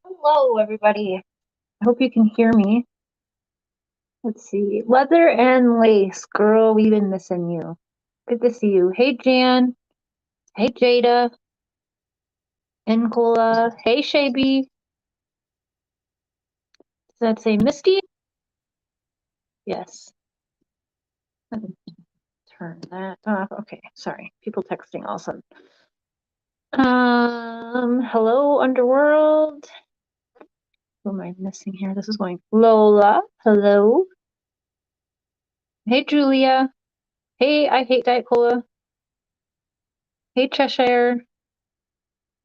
Hello, everybody. I hope you can hear me. Let's see. Leather and lace. Girl, we've been missing you. Good to see you. Hey, Jan. Hey, Jada. Nicola. Hey, Shaby. Does that say Misty? Yes. Let me turn that off. Okay, sorry. People texting all of a sudden. Hello, Underworld. Who am I missing here? This is going Lola. Hello. Hey, Julia. Hey, I hate Diet Cola. Hey, Cheshire.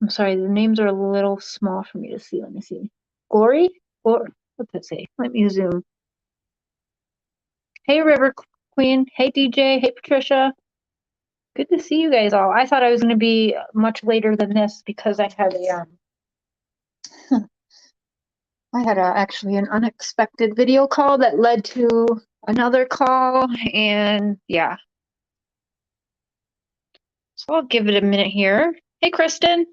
I'm sorry, the names are a little small for me to see. Let me see. Glory? Or what's it say? Let me zoom. Hey, River Queen. Hey, DJ. Hey, Patricia. Good to see you guys all. I thought I was going to be much later than this because I had actually an unexpected video call that led to another call, and yeah. So I'll give it a minute here. Hey, Kristen.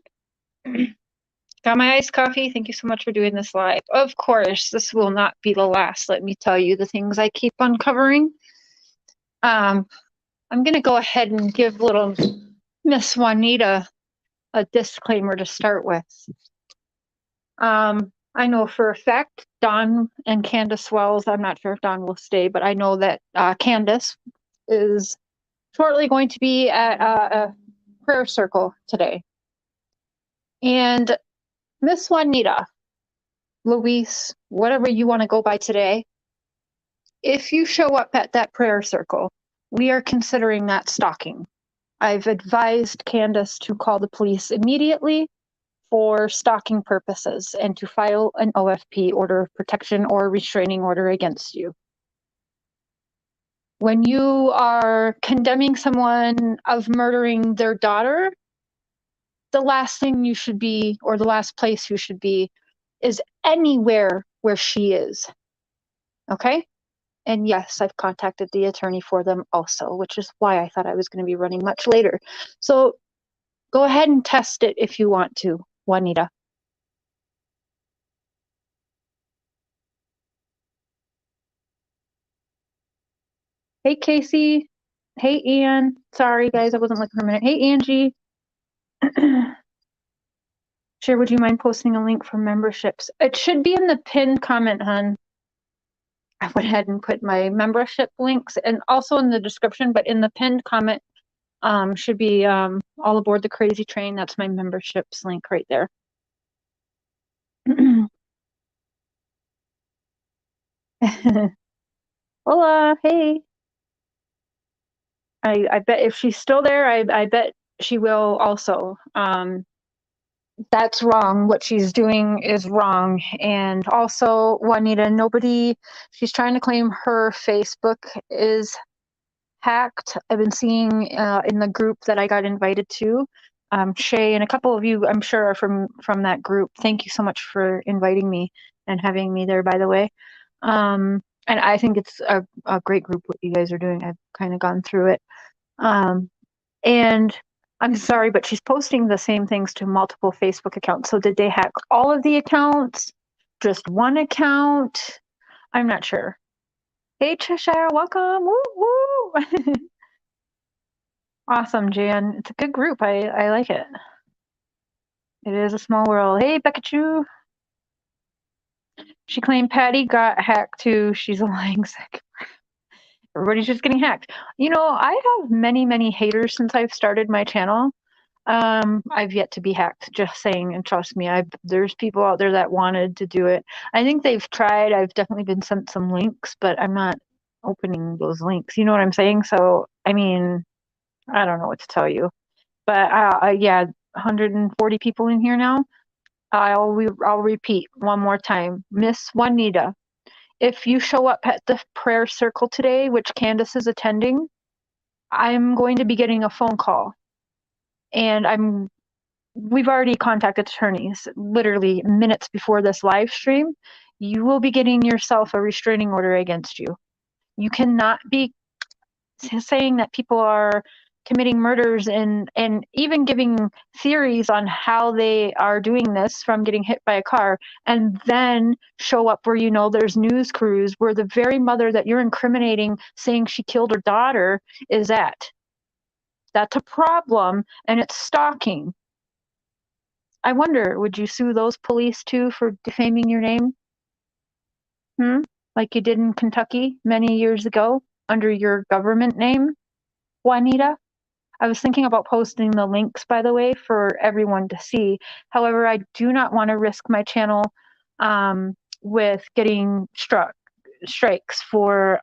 Got my iced coffee. Thank you so much for doing this live. Of course, this will not be the last. Let me tell you the things I keep uncovering. I'm going to go ahead and give little Miss Juanita a disclaimer to start with. I know for a fact Dawn and Candace Wells, I'm not sure if Dawn will stay, but I know that Candace is shortly going to be at a prayer circle today. And Miss Juanita, Luis, whatever you want to go by today, if you show up at that prayer circle, we are considering that stalking. I've advised Candace to call the police immediately for stalking purposes and to file an OFP, order of protection or restraining order against you. When you are condemning someone of murdering their daughter, the last thing you should be, or the last place you should be, is anywhere where she is. Okay? And yes, I've contacted the attorney for them also, which is why I thought I was going to be running much later. So go ahead and test it if you want to, Juanita. Hey, Casey. Hey, Ann. Sorry, guys, I wasn't looking for a minute. Hey, Angie. Sure, would you mind posting a link for memberships? It should be in the pinned comment, hon. I went ahead and put my membership links and also in the description, but in the pinned comment should be all aboard the crazy train. That's my memberships link right there. Hola, hey. I bet if she's still there, I bet she will also. That's wrong. What she's doing is wrong. And also, Juanita, she's trying to claim her Facebook is hacked. I've been seeing in the group that I got invited to. Shay and a couple of you, I'm sure, are from that group. Thank you so much for inviting me and having me there, by the way. And I think it's a great group what you guys are doing. I've kind of gone through it. And I'm sorry, but she's posting the same things to multiple Facebook accounts. So did they hack all of the accounts? Just one account? I'm not sure. Hey, Cheshire, welcome. Woo, woo. Awesome, Jan. It's a good group. I like it. It is a small world. Hey, Becca. She claimed Patty got hacked too. She's a lying sick. Everybody's just getting hacked. You know, I have many, many haters since I've started my channel. I've yet to be hacked, just saying, and trust me, there's people out there that wanted to do it. I think they've tried. I've definitely been sent some links, but I'm not opening those links. You know what I'm saying? So, I mean, I don't know what to tell you. But yeah, 140 people in here now. I'll repeat one more time. Miss Juanita, if you show up at the prayer circle today, which Candace is attending, I'm going to be getting a phone call. And we've already contacted attorneys literally minutes before this live stream. You will be getting yourself a restraining order against you. You cannot be saying that people are committing murders and even giving theories on how they are doing this from getting hit by a car, and then show up where there's news crews where the very mother that you're incriminating saying she killed her daughter is at. That's a problem, and it's stalking. I wonder, would you sue those police too for defaming your name? Like you did in Kentucky many years ago under your government name, Juanita? I was thinking about posting the links, by the way, for everyone to see. However, I do not want to risk my channel with getting strikes for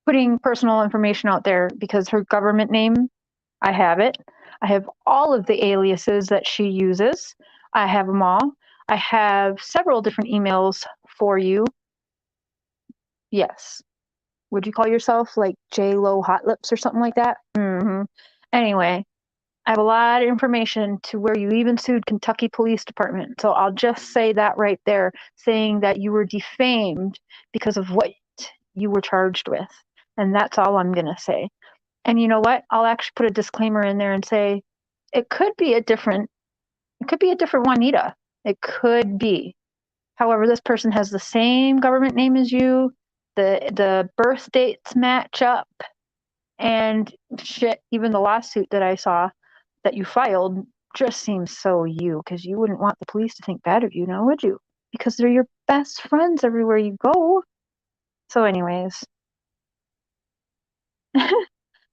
putting personal information out there, because her government name, I have it. I have all of the aliases that she uses. I have them all. I have several different emails for you. Yes. Would you call yourself like J-Lo Hot Lips or something like that? Anyway, I have a lot of information to where you even sued Kentucky Police Department. So I'll just say that right there, saying that you were defamed because of what you were charged with. And that's all I'm going to say. And you know what? I'll actually put a disclaimer in there and say it could be a different Juanita. It could be. However, this person has the same government name as you. The birth dates match up, and shit, even the lawsuit that I saw that you filed just seems so you, because you wouldn't want the police to think bad of you, now would you? Because they're your best friends everywhere you go. So anyways,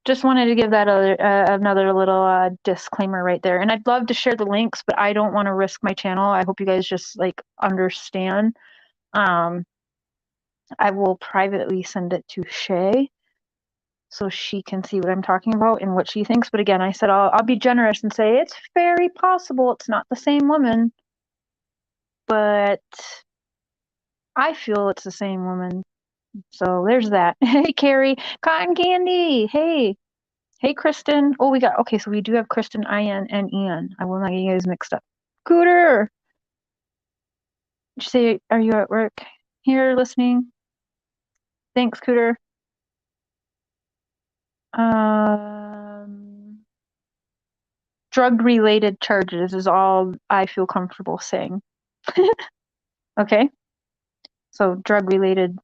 just wanted to give that another little disclaimer right there. And I'd love to share the links, but I don't want to risk my channel. I hope you guys just like understand. I will privately send it to Shay so she can see what I'm talking about and what she thinks. But again, I said I'll be generous and say it's very possible it's not the same woman, but I feel it's the same woman. So there's that. Hey, Carrie, Cotton Candy. Hey, Kristen. Oh, so we do have Kristen, IN, and Ian. I will not get you guys mixed up. Cooter. Did you say, are you at work? Here, listening. Thanks, Cooter. Drug-related charges is all I feel comfortable saying. Okay. So drug-related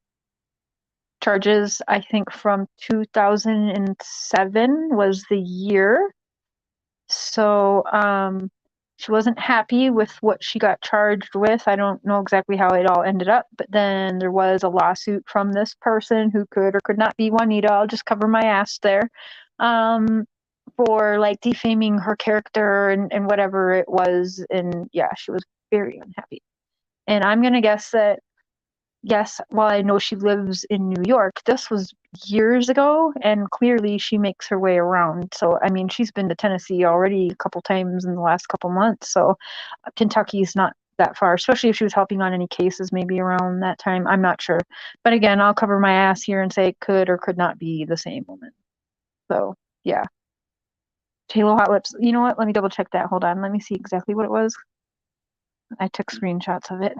charges, I think from 2007 was the year. So she wasn't happy with what she got charged with. I don't know exactly how it all ended up, but then there was a lawsuit from this person who could or could not be Juanita. I'll just cover my ass there. For like defaming her character and whatever it was. And yeah, she was very unhappy. And I'm going to guess that, yes, while I know she lives in New York, this was years ago, and clearly she makes her way around. So, I mean, she's been to Tennessee already a couple times in the last couple months. So Kentucky's not that far, especially if she was helping on any cases maybe around that time. I'm not sure. But again, I'll cover my ass here and say it could or could not be the same woman. So, yeah. J-Lo Hot Lips. You know what? Let me double check that. Hold on. Let me see exactly what it was. I took screenshots of it.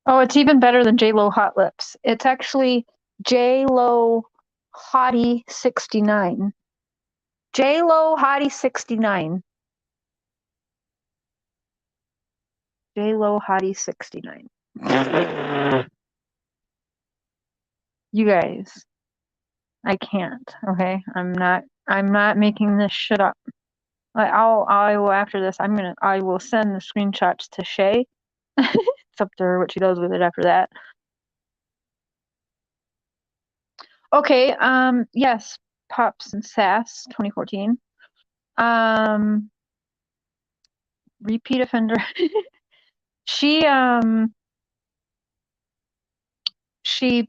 Oh, it's even better than J-Lo Hot Lips. It's actually J-Lo Hottie 69. J-Lo Hottie 69. J-Lo Hottie 69. You guys, I can't, okay? I'm not making this shit up. I will after this, I will send the screenshots to Shay. It's up to her what she does with it after that. Okay, yes, Pops and Sass 2014. Repeat offender. She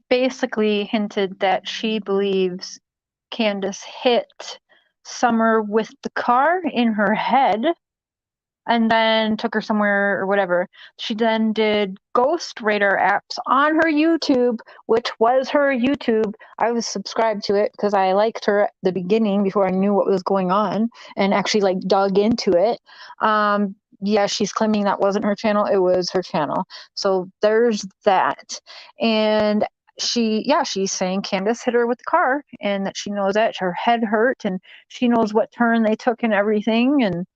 basically hinted that she believes Candace hit Summer with the car in her head. and then took her somewhere or whatever. She then did ghost radar apps on her YouTube, which was her YouTube. I was subscribed to it because I liked her at the beginning before I knew what was going on and actually like dug into it. Yeah, she's claiming that wasn't her channel. It was her channel. So there's that. And she's saying Candace hit her with the car and that she knows that her head hurt and she knows what turn they took and everything. And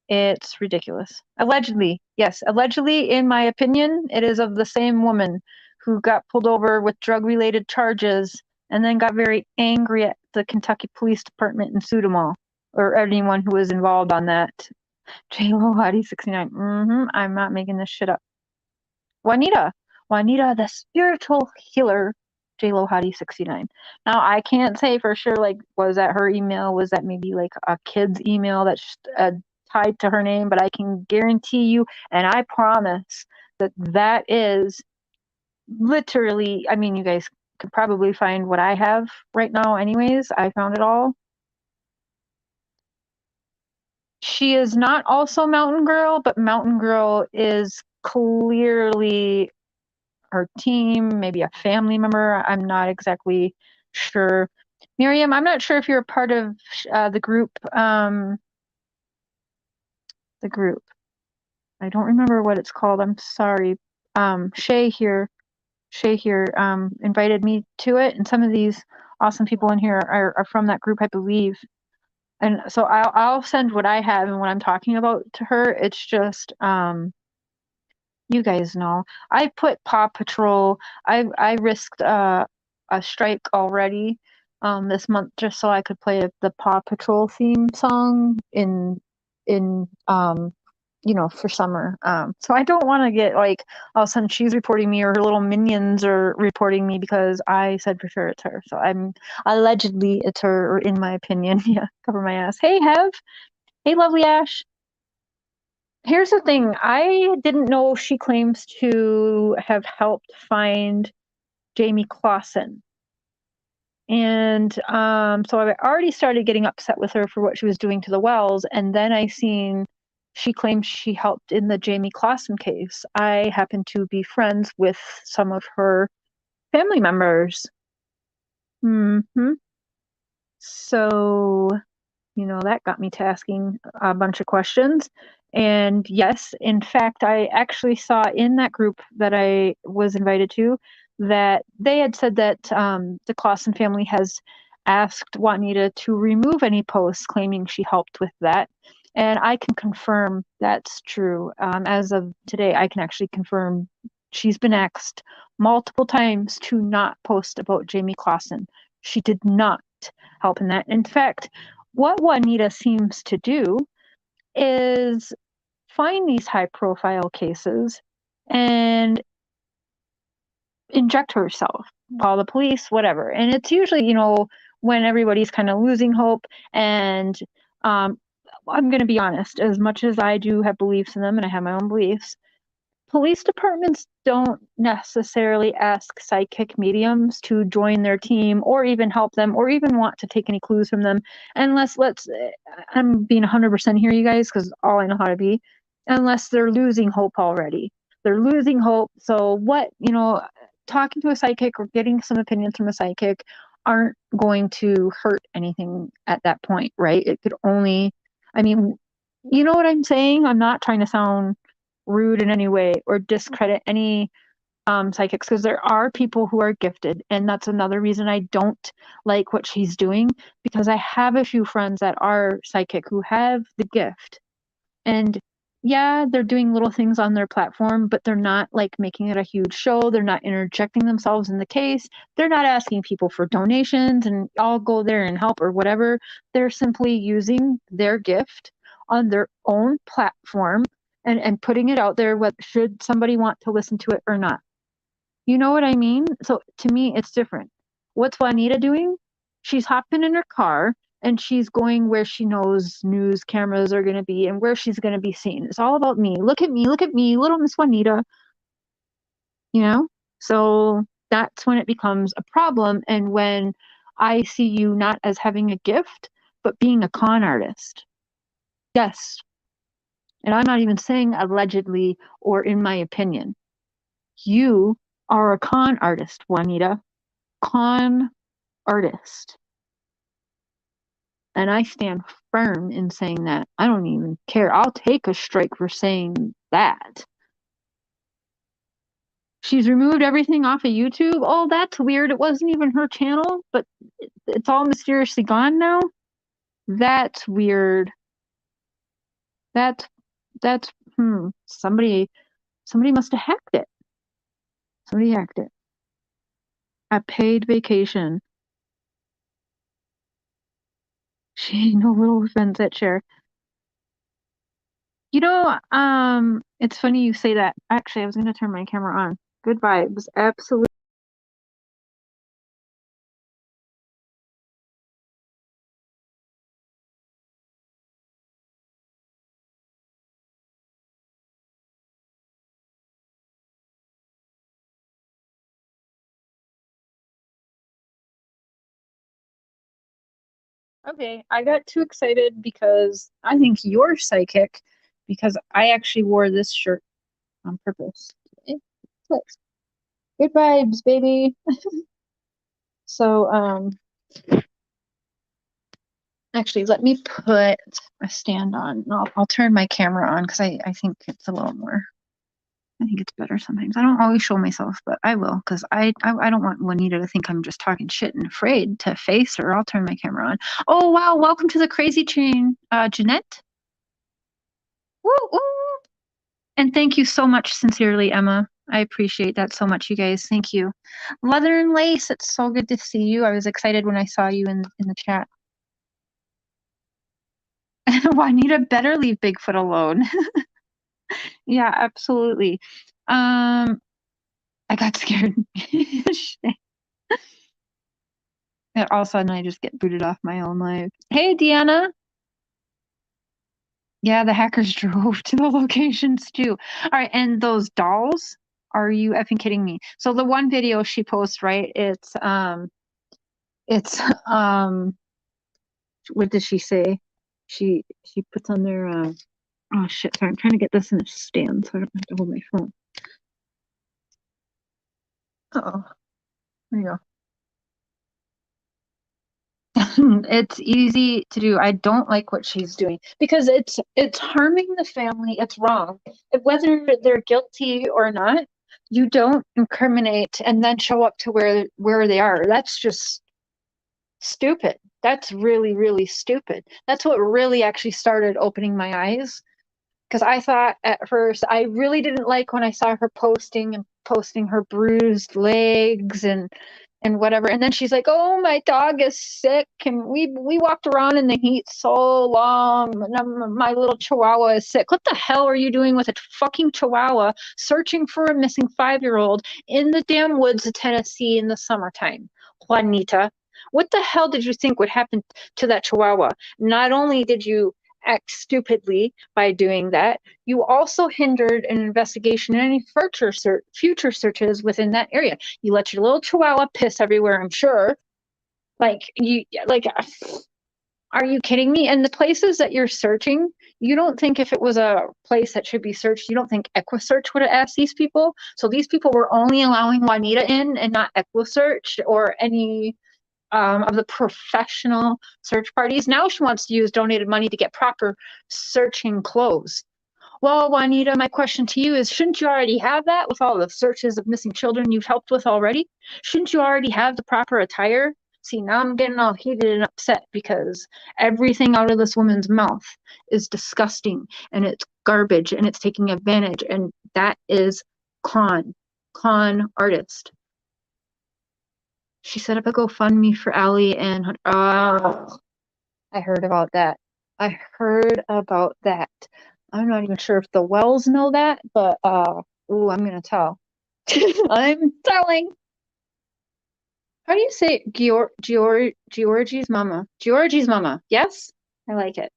it's ridiculous. Allegedly, yes, allegedly, in my opinion, it is of the same woman who got pulled over with drug-related charges and then got very angry at the Kentucky Police Department and sued them all, or anyone who was involved on that. J-Lo Hottie 69. I'm not making this shit up. Juanita, the spiritual healer, J-Lo Hottie 69. Now, I can't say for sure, like, was that her email? Was that maybe like a kid's email that's tied to her name? But I can guarantee you, and I promise that that is literally, I mean, you guys could probably find what I have right now anyways. I found it all. She is not also Mountain Girl, but Mountain Girl is clearly her team, maybe a family member. I'm not exactly sure. Miriam, I'm not sure if you're a part of the group. The group. I don't remember what it's called. I'm sorry. Shay here invited me to it, and some of these awesome people in here are from that group, I believe. And so I'll send what I have and what I'm talking about to her. It's just you guys know. I put Paw Patrol. I risked a strike already this month just so I could play the Paw Patrol theme song in for summer. So I don't want to get like all of a sudden she's reporting me or her little minions are reporting me because I said for sure it's her. So I'm allegedly it's her, or in my opinion. Yeah, cover my ass. Hey, Hev. Hey, lovely Ash. Here's the thing. I didn't know she claims to have helped find Jamie Clausen. And so I already started getting upset with her for what she was doing to the Wells. And then I seen she claims she helped in the Jamie Clausen case. I happen to be friends with some of her family members. So that got me to asking a bunch of questions. And yes, in fact, I actually saw in that group that I was invited to that they had said that the Clausen family has asked Juanita to remove any posts claiming she helped with that. And I can confirm that's true. As of today, I can actually confirm she's been asked multiple times to not post about Jamie Clausen. She did not help in that. In fact, what Juanita seems to do is find these high profile cases and inject herself, call the police, whatever. And it's usually, when everybody's kind of losing hope. And I'm going to be honest, as much as I do have beliefs in them and I have my own beliefs, police departments don't necessarily ask psychic mediums to join their team or even help them or even want to take any clues from them unless I'm being 100% here, you guys, because all I know how to be, unless they're losing hope already. They're losing hope. So what, talking to a psychic or getting some opinions from a psychic aren't going to hurt anything at that point, right? It could only, you know what I'm saying? I'm not trying to sound rude in any way or discredit any psychics, because there are people who are gifted, and that's another reason I don't like what she's doing, because I have a few friends that are psychic who have the gift, and yeah, they're doing little things on their platform, but they're not like making it a huge show. They're not interjecting themselves in the case. They're not asking people for donations and I'll go there and help or whatever. They're simply using their gift on their own platform and putting it out there, what should somebody want to listen to it or not. You know what I mean? So to me, it's different. What's Juanita doing? She's hopping in her car and she's going where she knows news cameras are going to be and where she's going to be seen. It's all about me. Look at me, little Miss Juanita. So that's when it becomes a problem. And when I see you not as having a gift, but being a con artist. Yes, And I'm not even saying allegedly or in my opinion. You are a con artist, Juanita. Con artist. And I stand firm in saying that. I don't even care. I'll take a strike for saying that. She's removed everything off of YouTube. Oh, that's weird. It wasn't even her channel, but it's all mysteriously gone now. That's weird. That's that's somebody must have hacked it. Somebody hacked it. A paid vacation. She no little offense at share. It's funny you say that. Actually, I was gonna turn my camera on. Good vibes, absolutely. Okay, I got too excited because I think you're psychic because I actually wore this shirt on purpose. It flips. Good vibes, baby. So, actually, let me put a stand on. I'll turn my camera on because I think it's a little more. I think it's better sometimes. I don't always show myself, but I will because I don't want Juanita to think I'm just talking shit and afraid to face her. I'll turn my camera on. Oh wow, welcome to the crazy chain, Jeanette. Woo woo. And thank you so much, sincerely, Emma. I appreciate that so much, you guys. Thank you. Leather and Lace, it's so good to see you. I was excited when I saw you in the chat. Juanita better leave Bigfoot alone. Yeah, absolutely. I got scared. And all of a sudden I just get booted off my own live. Hey, Deanna. Yeah, the hackers drove to the locations too. All right, and those dolls, are you effing kidding me? So the one video she posts, right? It's what does she say? She puts on there oh shit, sorry, I'm trying to get this in a stand so I don't have to hold my phone. Uh-oh. There you go. It's easy to do. I don't like what she's doing because it's harming the family. It's wrong. Whether they're guilty or not, you don't incriminate and then show up to where they are. That's just stupid. That's really, really stupid. That's what really actually started opening my eyes. Because I thought at first I really didn't like when I saw her posting her bruised legs and whatever. And then she's like, "Oh, my dog is sick, and we walked around in the heat so long. My little Chihuahua is sick." What the hell are you doing with a fucking Chihuahua searching for a missing 5-year-old in the damn woods of Tennessee in the summertime, Juanita? What the hell did you think would happen to that Chihuahua? Not only did you act stupidly by doing that, you also hindered an investigation and any future searches within that area. You let your little Chihuahua piss everywhere, I'm sure. Like, are you kidding me? And the places that you're searching, you don't think if it was a place that should be searched, you don't think EquiSearch would have asked these people? So these people were only allowing Juanita in and not EquiSearch or any of the professional search parties. Now she wants to use donated money to get proper searching clothes. Well, Juanita, my question to you is, shouldn't you already have that with all the searches of missing children you've helped with already? Shouldn't you already have the proper attire? See, now I'm getting all heated and upset because everything out of this woman's mouth is disgusting and it's garbage and it's taking advantage, and that is con artist. She set up a GoFundMe for Allie and I heard about that. I heard about that. I'm not even sure if the Wells know that, but ooh, I'm gonna tell. I'm telling. How do you say Georgie's mama? Georgie's mama. Yes? I like it.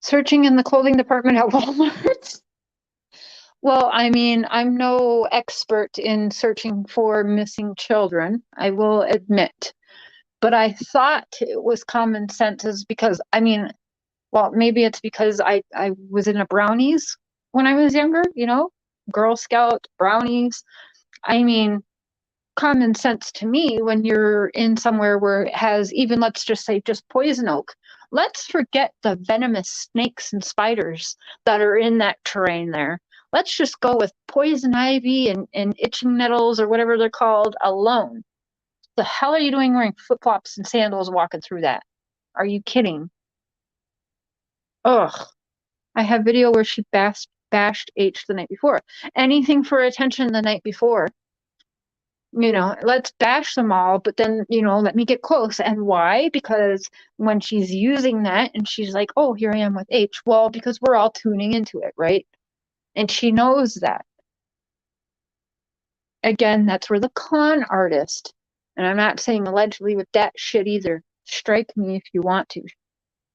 Searching in the clothing department at Walmart. Well, I mean, I'm no expert in searching for missing children, I will admit. But I thought it was common sense is because, I mean, Well, maybe it's because I was in a brownies when I was younger, you know, Girl Scout brownies. I mean, common sense to me when you're in somewhere where it has even, let's just say, just poison oak. Let's forget the venomous snakes and spiders that are in that terrain there. Let's just go with poison ivy and itching nettles or whatever they're called alone. The hell are you doing wearing flip-flops and sandals walking through that? Are you kidding? Ugh. I have video where she bashed H the night before. Anything for attention the night before. You know, let's bash them all, but then, you know, let me get close. And why? Because when she's using that and she's like, oh, here I am with H. Well, because we're all tuning into it, right? And she knows that. Again, that's where the con artist, and I'm not saying allegedly with that shit either. Strike me if you want to.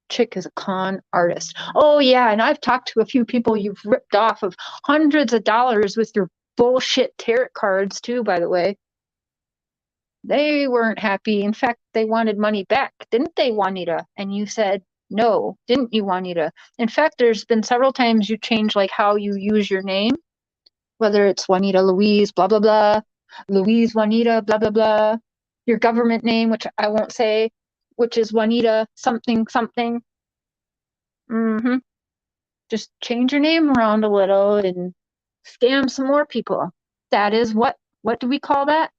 Chick is a con artist. Oh, yeah. And I've talked to a few people you've ripped off of hundreds of dollars with your bullshit tarot cards, too, by the way. They weren't happy. In fact, they wanted money back, didn't they, Juanita? And you said no, didn't you, Juanita? In fact, there's been several times you changed like how you use your name, whether it's Juanita Louise, blah, blah, blah, Louise Juanita, blah, blah, blah, your government name, which I won't say, which is Juanita something, something. Mm-hmm. Just change your name around a little and scam some more people. That is what do we call that?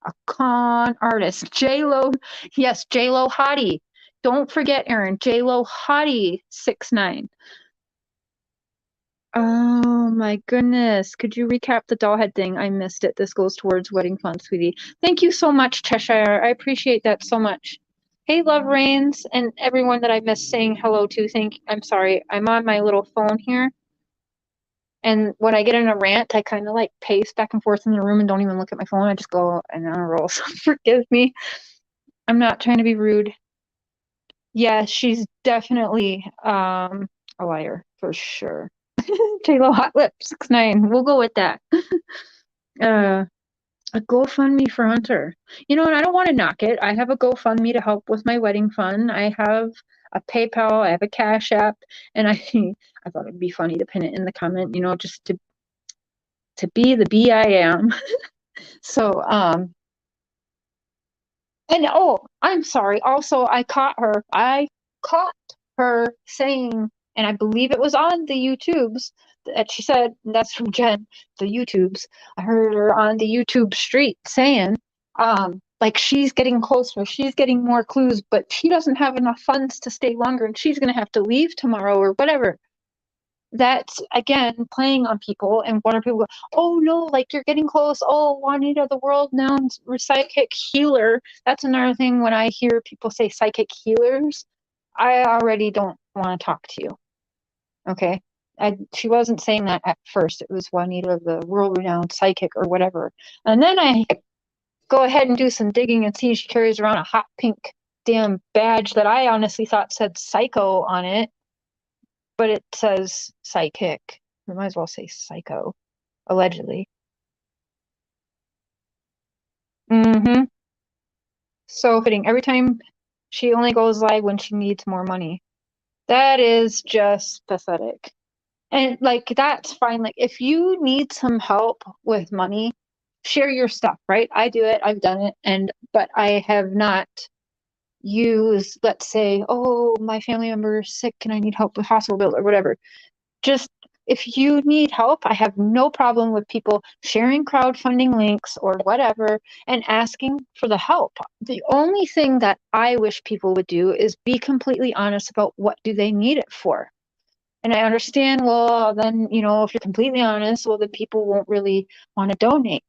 A con artist. J-Lo, yes, J-Lo Hottie. Don't forget, Aaron, J-Lo Hottie 6'9". Oh my goodness. Could you recap the dollhead thing? I missed it. This goes towards wedding fund, sweetie. Thank you so much, Cheshire. I appreciate that so much. Hey, Love Reigns, and everyone that I missed saying hello to. I'm sorry. I'm on my little phone here. And when I get in a rant, I kind of like pace back and forth in the room and don't even look at my phone. I just go and on a roll. So forgive me. I'm not trying to be rude. Yeah, she's definitely a liar for sure. J-Lo Hot Lip 6'9". We'll go with that. Uh, a GoFundMe for Hunter. You know, and I don't want to knock it. I have a GoFundMe to help with my wedding fund. I have a PayPal. I have a Cash App, and I thought it'd be funny to pin it in the comment. You know, just to be the bee I am. So, and oh, I'm sorry. Also, I caught her saying, and I believe it was on the YouTubes that she said, and that's from Jen, the YouTubes. I heard her on the YouTube street saying, like she's getting closer, she's getting more clues, but she doesn't have enough funds to stay longer and she's going to have to leave tomorrow or whatever. That's again playing on people, and what are people go, oh no, like you're getting close, oh Juanita the world known psychic healer. That's another thing. When I hear people say psychic healers, I already don't want to talk to you. Okay, she wasn't saying that at first. It was Juanita the world renowned psychic or whatever, and then I go ahead and do some digging and see she carries around a hot pink damn badge that I honestly thought said psycho on it, but it says psychic. We might as well say psycho, allegedly. Mm-hmm. So fitting. Every time she only goes live when she needs more money. That is just pathetic. And like that's fine. Like if you need some help with money, share your stuff, right? I do it. I've done it. But I have not used, let's say, oh, my family member is sick and I need help with hospital bill or whatever. Just if you need help, I have no problem with people sharing crowdfunding links or whatever and asking for the help. The only thing that I wish people would do is be completely honest about what do they need it for. And I understand, well, then, you know, if you're completely honest, well, then people won't really want to donate.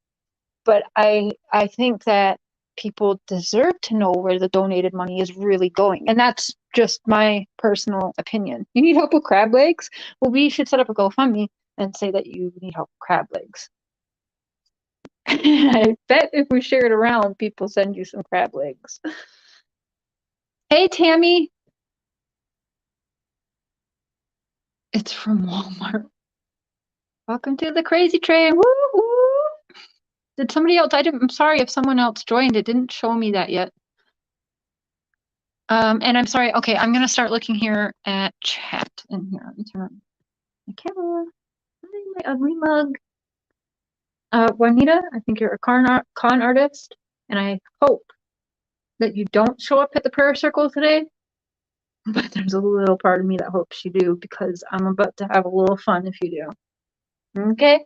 But I think that people deserve to know where the donated money is really going. And that's just my personal opinion. You need help with crab legs? Well, we should set up a GoFundMe and say that you need help with crab legs. I bet if we share it around, people send you some crab legs. Hey, Tammy. It's from Walmart. Welcome to the crazy train. Woo-hoo. Did somebody else? I'm sorry if someone else joined. It didn't show me that yet. And I'm sorry. Okay, I'm gonna start looking here at chat in here. Let me turn on my camera. My ugly mug. Juanita, I think you're a con artist, and I hope that you don't show up at the prayer circle today. But there's a little part of me that hopes you do, because I'm about to have a little fun if you do. Okay?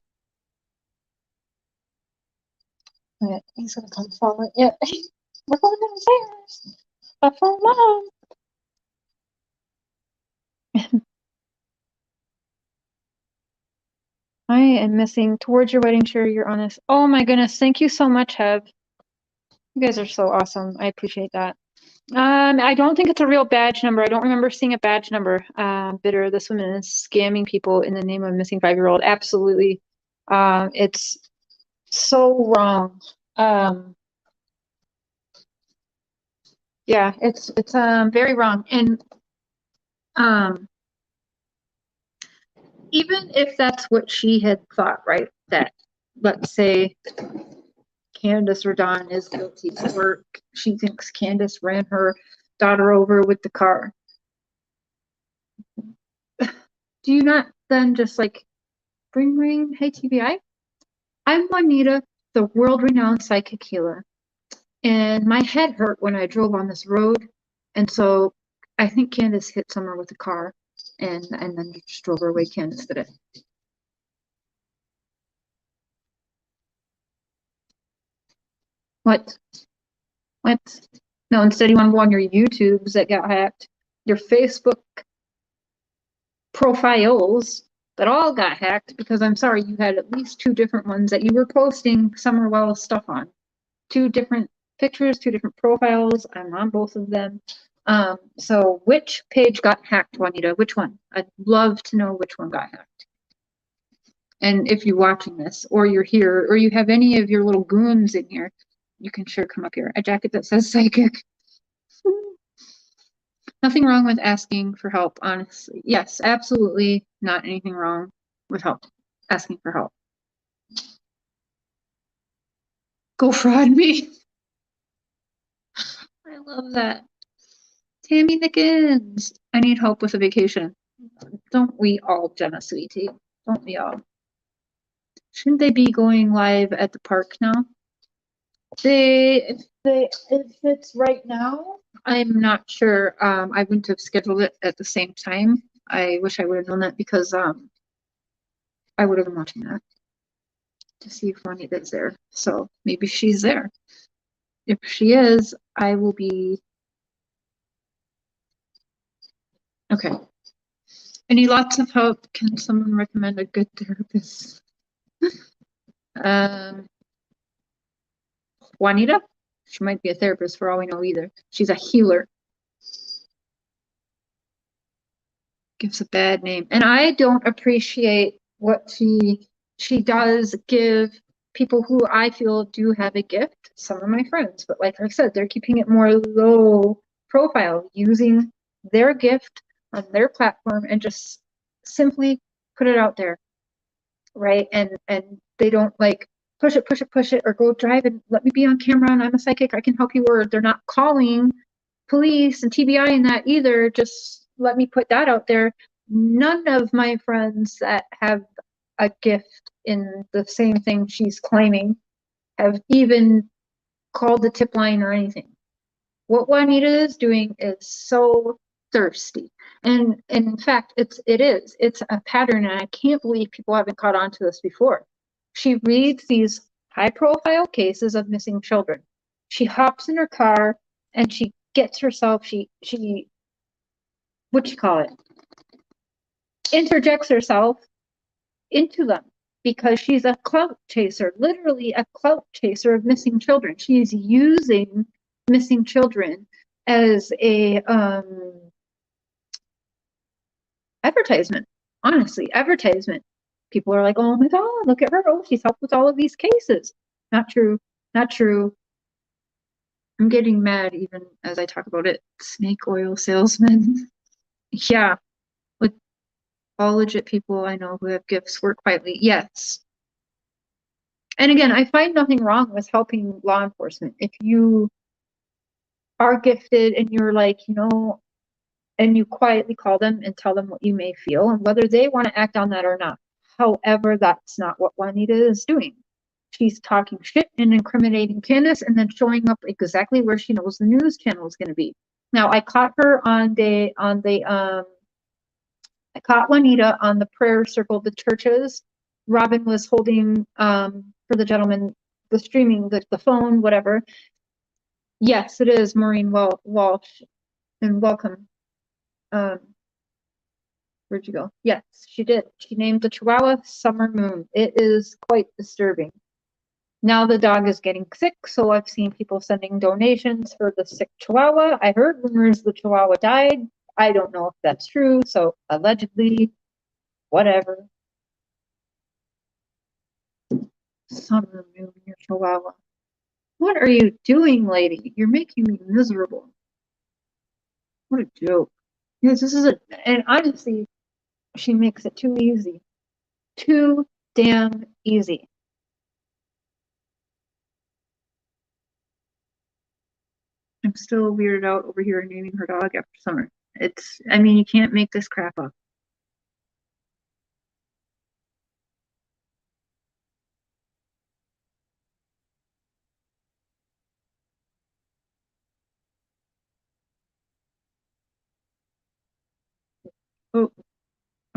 Yeah, he's gonna come forward. Yeah, we're going downstairs. But for mom. I am missing towards your wedding, sure, you're honest. Oh my goodness, thank you so much, Heb. You guys are so awesome. I appreciate that. I don't think it's a real badge number. I don't remember seeing a badge number. Bitter, this woman is scamming people in the name of a missing 5-year-old. Absolutely. It's so wrong. Yeah, it's very wrong. And even if that's what she had thought, right? That, let's say, Candace Rodon is guilty, or she thinks Candace ran her daughter over with the car. Do you not then just like ring, hey TBI? I'm Juanita, the world-renowned psychic healer, and my head hurt when I drove on this road, and so I think Candace hit someone with a car, and then just drove her away. Candace did it. What? What? No, instead you want to go on your YouTubes that got hacked, your Facebook profiles that all got hacked, because I'm sorry, you had at least 2 different ones that you were posting Summer Wells stuff on. 2 different pictures, 2 different profiles. I'm on both of them. So which page got hacked, Juanita? Which one? I'd love to know which one got hacked. And if you're watching this, or you're here, or you have any of your little goons in here, you can sure come up here. A jacket that says psychic. Nothing wrong with asking for help, honestly. Yes, absolutely not anything wrong with help. Asking for help. Go fraud me. I love that. Tammy Nickens. I need help with a vacation. Don't we all, Jenna Sweetie? Don't we all? Shouldn't they be going live at the park now? If it's right now, I'm not sure. I wouldn't have scheduled it at the same time. I wish I would have known that, because I would have been watching that to see if Juanita's there. So maybe she's there. If she is, I will be okay. I need lots of help. Can someone recommend a good therapist? Juanita? She might be a therapist for all we know either. She's a healer. Gives a bad name. And I don't appreciate what she does give people who I feel do have a gift. Some of my friends, but like I said, they're keeping it more low profile, using their gift on their platform and just simply put it out there, right? And they don't like push it, or go drive and let me be on camera and I'm a psychic, I can help you, or they're not calling police and TBI and that either. Just let me put that out there. None of my friends that have a gift in the same thing she's claiming have even called the tip line or anything. What Juanita is doing is so thirsty. And in fact, it's a pattern, and I can't believe people haven't caught on to this before. She reads these high-profile cases of missing children. She hops in her car and she gets herself, what you call it, interjects herself into them, because she's a clout chaser, literally a clout chaser of missing children. She's using missing children as a advertisement. Honestly, advertisement. People are like, oh my God, look at her. Oh, she's helped with all of these cases. Not true. Not true. I'm getting mad even as I talk about it. Snake oil salesman. Yeah. With all legit people I know who have gifts work quietly. Yes. And again, I find nothing wrong with helping law enforcement. If you are gifted and you're like, and you quietly call them and tell them what you may feel and whether they want to act on that or not. However, that's not what Juanita is doing. She's talking shit and incriminating Candace and then showing up exactly where she knows the news channel is going to be. Now, I caught her I caught Juanita on the prayer circle, the churches. Robin was holding for the gentleman, the streaming, the phone, whatever. Yes, it is Maureen Walsh, and welcome. Where'd you go? Yes, she did. She named the Chihuahua Summer Moon. It is quite disturbing. Now the dog is getting sick, so I've seen people sending donations for the sick Chihuahua. I heard rumors the Chihuahua died. I don't know if that's true, so allegedly, whatever. Summer Moon, your Chihuahua. What are you doing, lady? You're making me miserable. What a joke. Yes, and honestly, she makes it too easy. Too damn easy. I'm still weirded out over here naming her dog after Summer. You can't make this crap up. Oh,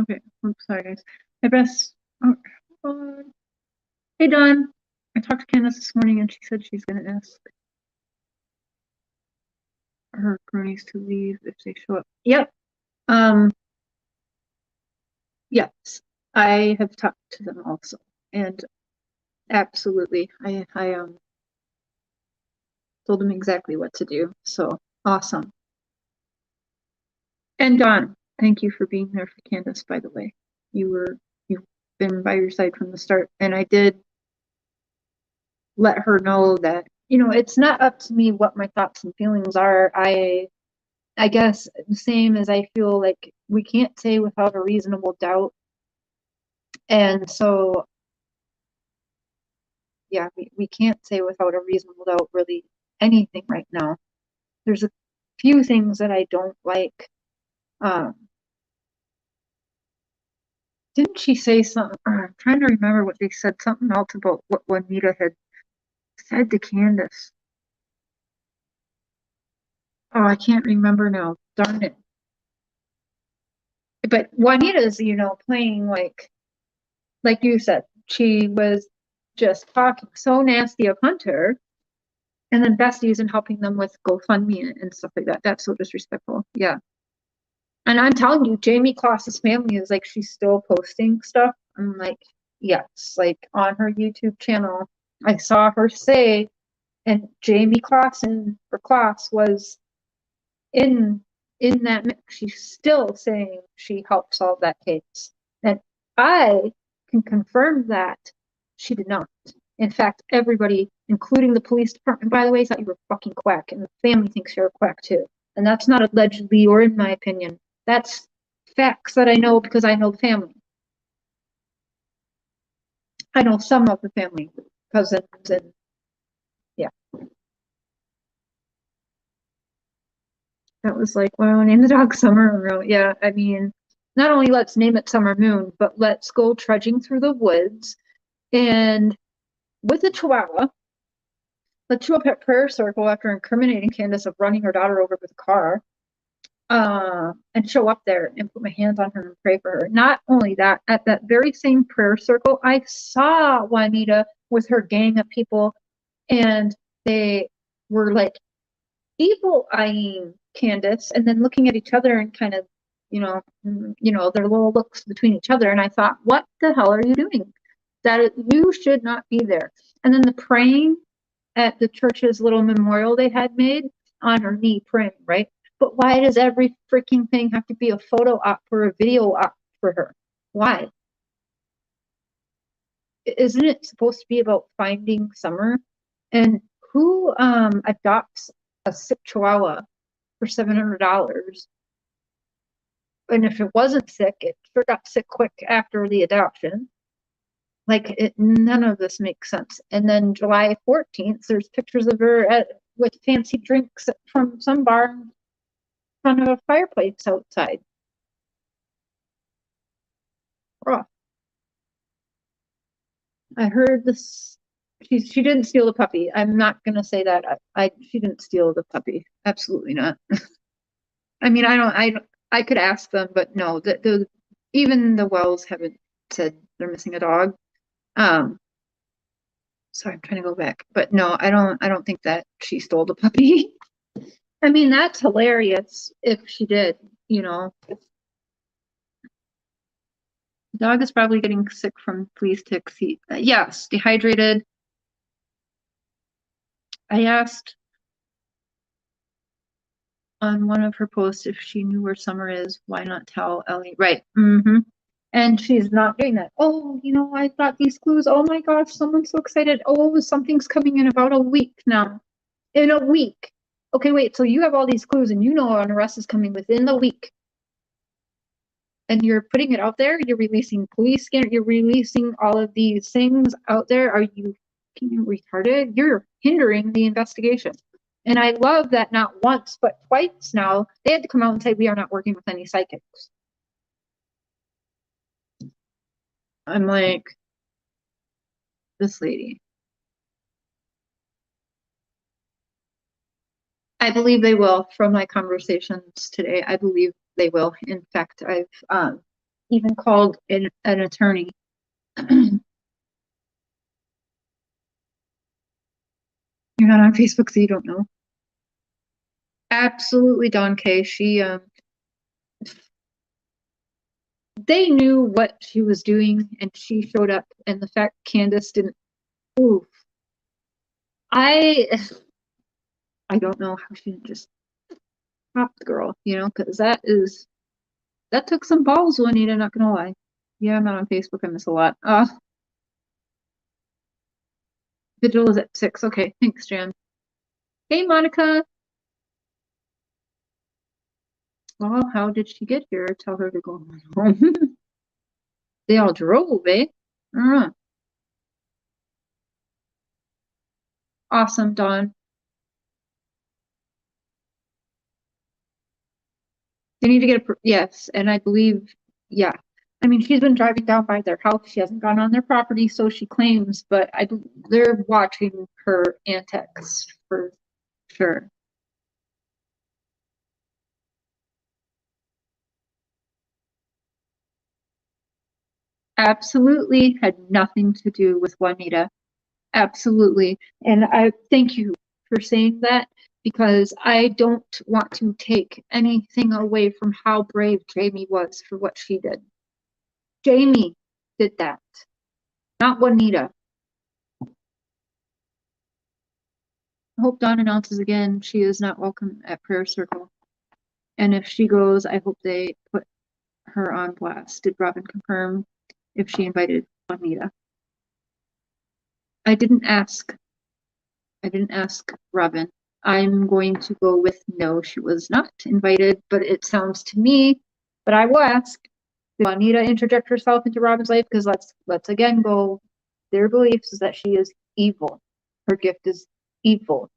okay. Oops, sorry, guys. I best. Oh, hey, Dawn. I talked to Candace this morning and she said she's going to ask her cronies to leave if they show up. Yep. Yes. I have talked to them also. And absolutely. I told them exactly what to do. So awesome. And Dawn, thank you for being there for Candace, by the way. You've been by your side from the start. And I did let her know that, it's not up to me what my thoughts and feelings are. I guess the same as I feel like we can't say without a reasonable doubt. And so, yeah, we can't say without a reasonable doubt really anything right now. There's a few things that I don't like. Didn't she say something? I'm trying to remember what they said, something else about what Juanita had said to Candace. Oh, I can't remember now. Darn it. But Juanita's, playing like you said, she was just talking so nasty of Hunter, and then besties and helping them with GoFundMe and stuff like that. That's so disrespectful. Yeah. And I'm telling you, Jamie Kloss's family is like, she's still posting stuff. I'm like, yes, like on her YouTube channel, I saw her say, and Jamie Kloss was in that mix. She's still saying she helped solve that case. And I can confirm that she did not. In fact, everybody, including the police department, by the way, thought you were a fucking quack, and the family thinks you're a quack too. And that's not allegedly or in my opinion. That's facts that I know because I know the family. I know some of the family, cousins, and yeah. That was like, well, name the dog Summer Moon. Yeah, not only let's name it Summer Moon, but let's go trudging through the woods and with a Chihuahua. Let's show up at prayer circle after incriminating Candace of running her daughter over with a car. And show up there and put my hands on her and pray for her. Not only that, at that very same prayer circle, I saw Juanita with her gang of people, and they were like evil eyeing Candace and then looking at each other and kind of, their little looks between each other. And I thought, what the hell are you doing? You should not be there. And then the praying at the church's little memorial they had made, on her knee praying, right? But why does every freaking thing have to be a photo op or a video op for her? Why? Isn't it supposed to be about finding Summer? And who adopts a sick Chihuahua for $700? And if it wasn't sick, it sure got sick quick after the adoption. None of this makes sense. And then July 14th, there's pictures of her at with fancy drinks from some bar in front of a fireplace outside. Oh, I heard this. She didn't steal the puppy. I'm not gonna say that. She didn't steal the puppy. Absolutely not. I mean, I could ask them, but no, even the Wells haven't said they're missing a dog. So I'm trying to go back, but no, I don't think that she stole the puppy. I mean, that's hilarious if she did, you know. The dog is probably getting sick from fleas, ticks, heat. Yes, dehydrated. I asked on one of her posts if she knew where Summer is. Why not tell Ellie? Right. And she's not doing that. Oh, you know, I've got these clues. Oh my gosh, someone's so excited. Oh, something's coming in about a week now. In a week. Okay, wait, so you have all these clues and you know an arrest is coming within the week. And you're putting it out there, you're releasing police scanner, you're releasing all of these things out there. Are you retarded? You're hindering the investigation. And I love that not once, but twice now, they had to come out and say, we are not working with any psychics. I'm like, this lady. I believe they will. From my conversations today, I believe they will. In fact, I've even called an attorney. You're not on Facebook, so you don't know. Absolutely, Dawn K. They knew what she was doing, and she showed up. And the fact Candace didn't. Oof. I don't know how she didn't just stop the girl, you know, because that took some balls, Juanita, not gonna lie. Yeah, I'm not on Facebook, I miss a lot. Vigil is at 6. Okay, thanks, Jan. Hey, Monica. Well, how did she get here? Tell her to go home. They all drove, eh? Awesome, Dawn. They need to get yes, and I believe, yeah. I mean, she's been driving down by their house. She hasn't gone on their property, so she claims, but they're watching her antics for sure. Absolutely had nothing to do with Juanita. Absolutely. And I thank you for saying that, because I don't want to take anything away from how brave Jamie was for what she did. Jamie did that, not Juanita. I hope Dawn announces again she is not welcome at Prayer Circle. And if she goes, I hope they put her on blast. Did Robin confirm if she invited Juanita? I didn't ask. I didn't ask Robin. I'm going to go with no, she was not invited, but it sounds to me, but I will ask, did Juanita interject herself into Robin's life? Because let's again go, their beliefs is that she is evil. Her gift is evil.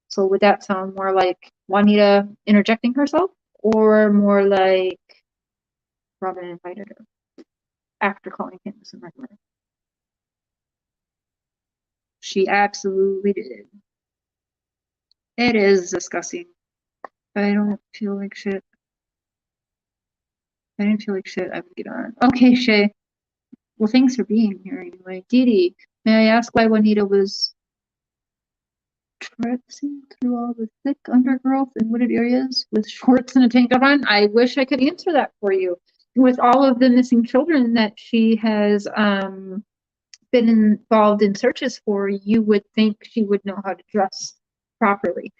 So would that sound more like Juanita interjecting herself, or more like Robin invited her after calling Candace a murderer? She absolutely did. It is disgusting. I don't feel like shit. If I didn't feel like shit, I would get on. Okay, Shay. Well, thanks for being here anyway. Dee Dee, may I ask why Juanita was traipsing through all the thick undergrowth in wooded areas with shorts and a tank top on? I wish I could answer that for you. With all of the missing children that she has been involved in searches for, you would think she would know how to dress properly.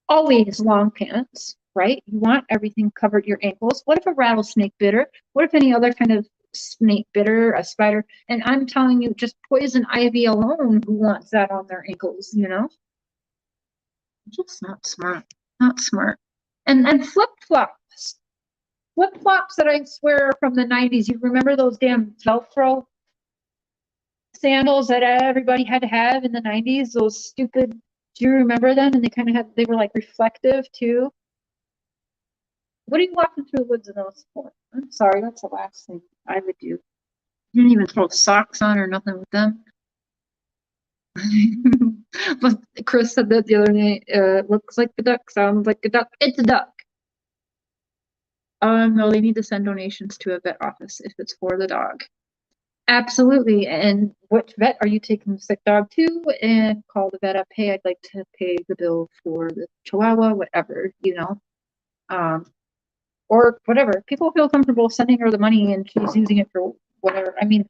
Always long pants, right? You want everything covered your ankles. What if a rattlesnake bit her? What if any other kind of snake bit her, a spider? And I'm telling you, just poison ivy alone, who wants that on their ankles, you know? Just not smart. Not smart. And flip-flops. Flip-flops that I swear are from the 90s. You remember those damn Velcro sandals that everybody had to have in the 90s, those stupid, do you remember them? And they were like reflective too. What are you walking through the woods in those for? I'm sorry, that's the last thing I would do. You didn't even throw socks on or nothing with them. But Chris said that the other night, looks like a duck, sounds like a duck. It's a duck. No, they need to send donations to a vet office if it's for the dog. Absolutely. And which vet are you taking the sick dog to? And call the vet up. Hey, I'd like to pay the bill for the Chihuahua, whatever, you know. Or whatever. People feel comfortable sending her the money and she's using it for whatever. I mean,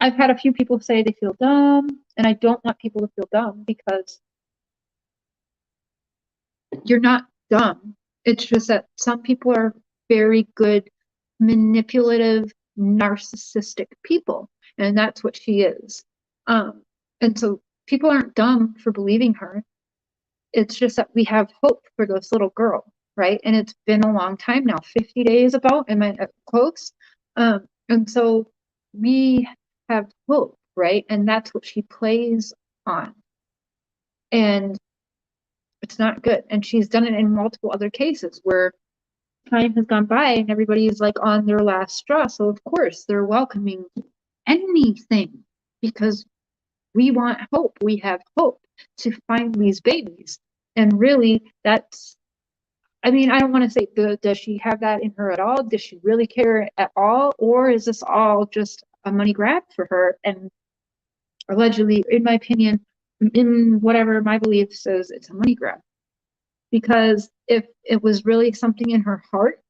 I've had a few people say they feel dumb, and I don't want people to feel dumb because you're not dumb. It's just that some people are very good, manipulative, narcissistic people, and that's what she is. And so people aren't dumb for believing her. It's just that we have hope for this little girl, right? And it's been a long time now, 50 days about, am I close? And so we have hope, right? And that's what she plays on. And it's not good. And she's done it in multiple other cases where time has gone by and everybody is like on their last straw. So of course they're welcoming anything because we want hope. We have hope to find these babies. And really that's, I mean, I don't want to say, does she have that in her at all? Does she really care at all? Or is this all just a money grab for her? And allegedly, in my opinion, in whatever my belief says, it's a money grab. Because if it was really something in her heart,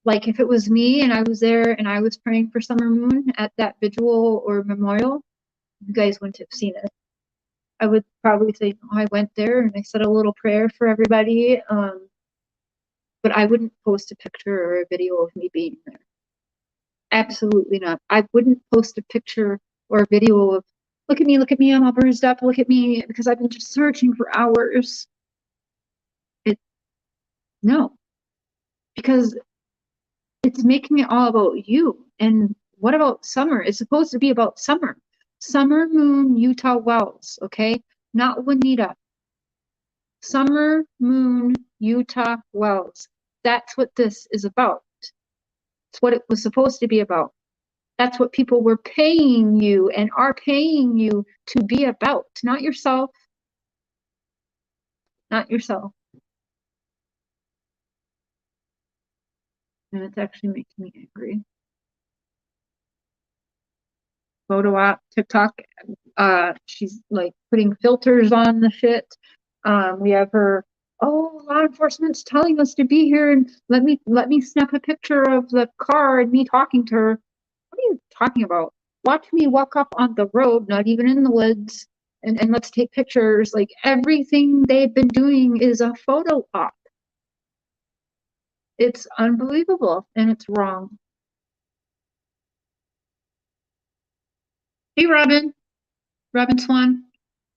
like if it was me and I was there and I was praying for Summer Moon at that vigil or memorial, you guys wouldn't have seen it. I would probably say, oh, I went there and I said a little prayer for everybody. But I wouldn't post a picture or a video of me being there. Absolutely not. I wouldn't post a picture or a video of, look at me, I'm all bruised up, look at me, because I've been just searching for hours. No, because it's making it all about you. And what about Summer? It's supposed to be about Summer. Summer Moon Utah Wells, okay? Not Juanita. Summer Moon Utah Wells. That's what this is about. It's what it was supposed to be about. That's what people were paying you and are paying you to be about. Not yourself. Not yourself. And it's actually making me angry. Photo op, TikTok, she's like putting filters on the shit. We have her, oh, law enforcement's telling us to be here and let me snap a picture of the car and me talking to her. What are you talking about? Watch me walk up on the road, not even in the woods, and let's take pictures. Like everything they've been doing is a photo op. It's unbelievable and it's wrong. Hey, Robin Swan.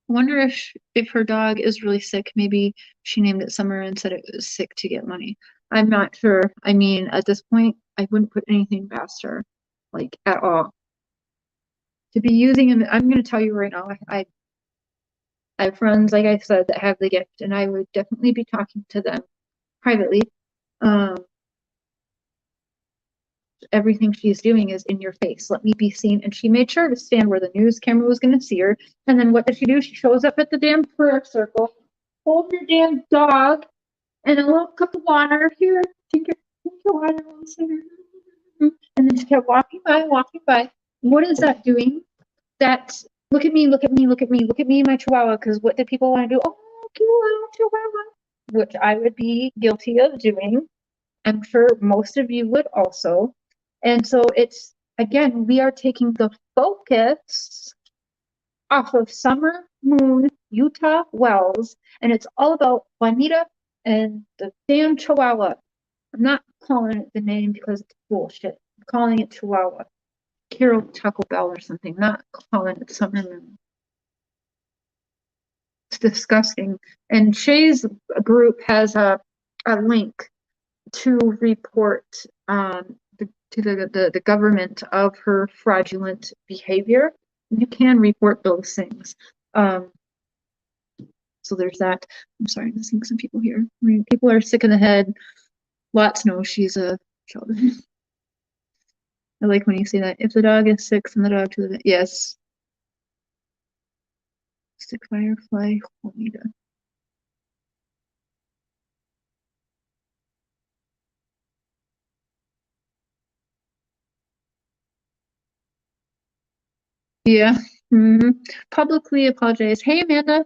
I wonder if her dog is really sick. Maybe she named it Summer and said it was sick to get money. I'm not sure. I mean, at this point, I wouldn't put anything past her, like at all. To be using him, I'm going to tell you right now, I have friends, like I said, that have the gift, and I would definitely be talking to them privately. Everything she's doing is in your face. Let me be seen. And she made sure to stand where the news camera was going to see her. And then what does she do? She shows up at the damn prayer circle. Hold your damn dog and a little cup of water. Here, drink your water. And then she kept walking by. What is that doing? That's, look at me, my Chihuahua. Because what did people want to do? Oh, Chihuahua. Which I would be guilty of doing. I'm sure most of you would also. And so it's, again, we are taking the focus off of Summer Moon Utah Wells, and it's all about Juanita and the damn Chihuahua. I'm not calling it the name because it's bullshit. I'm calling it Chihuahua. Carol Taco Bell or something, not calling it Summer Moon. It's disgusting. And Shay's group has a link to report to the government of her fraudulent behavior. You can report those things. So there's that. I'm sorry, I'm missing some people here. I mean, people are sick in the head. Lots know she's a child. I like when you say that. If the dog is sick, send the dog to the vet. Yes. Stick firefly, Juanita. Yeah. Publicly apologize. Hey, Amanda.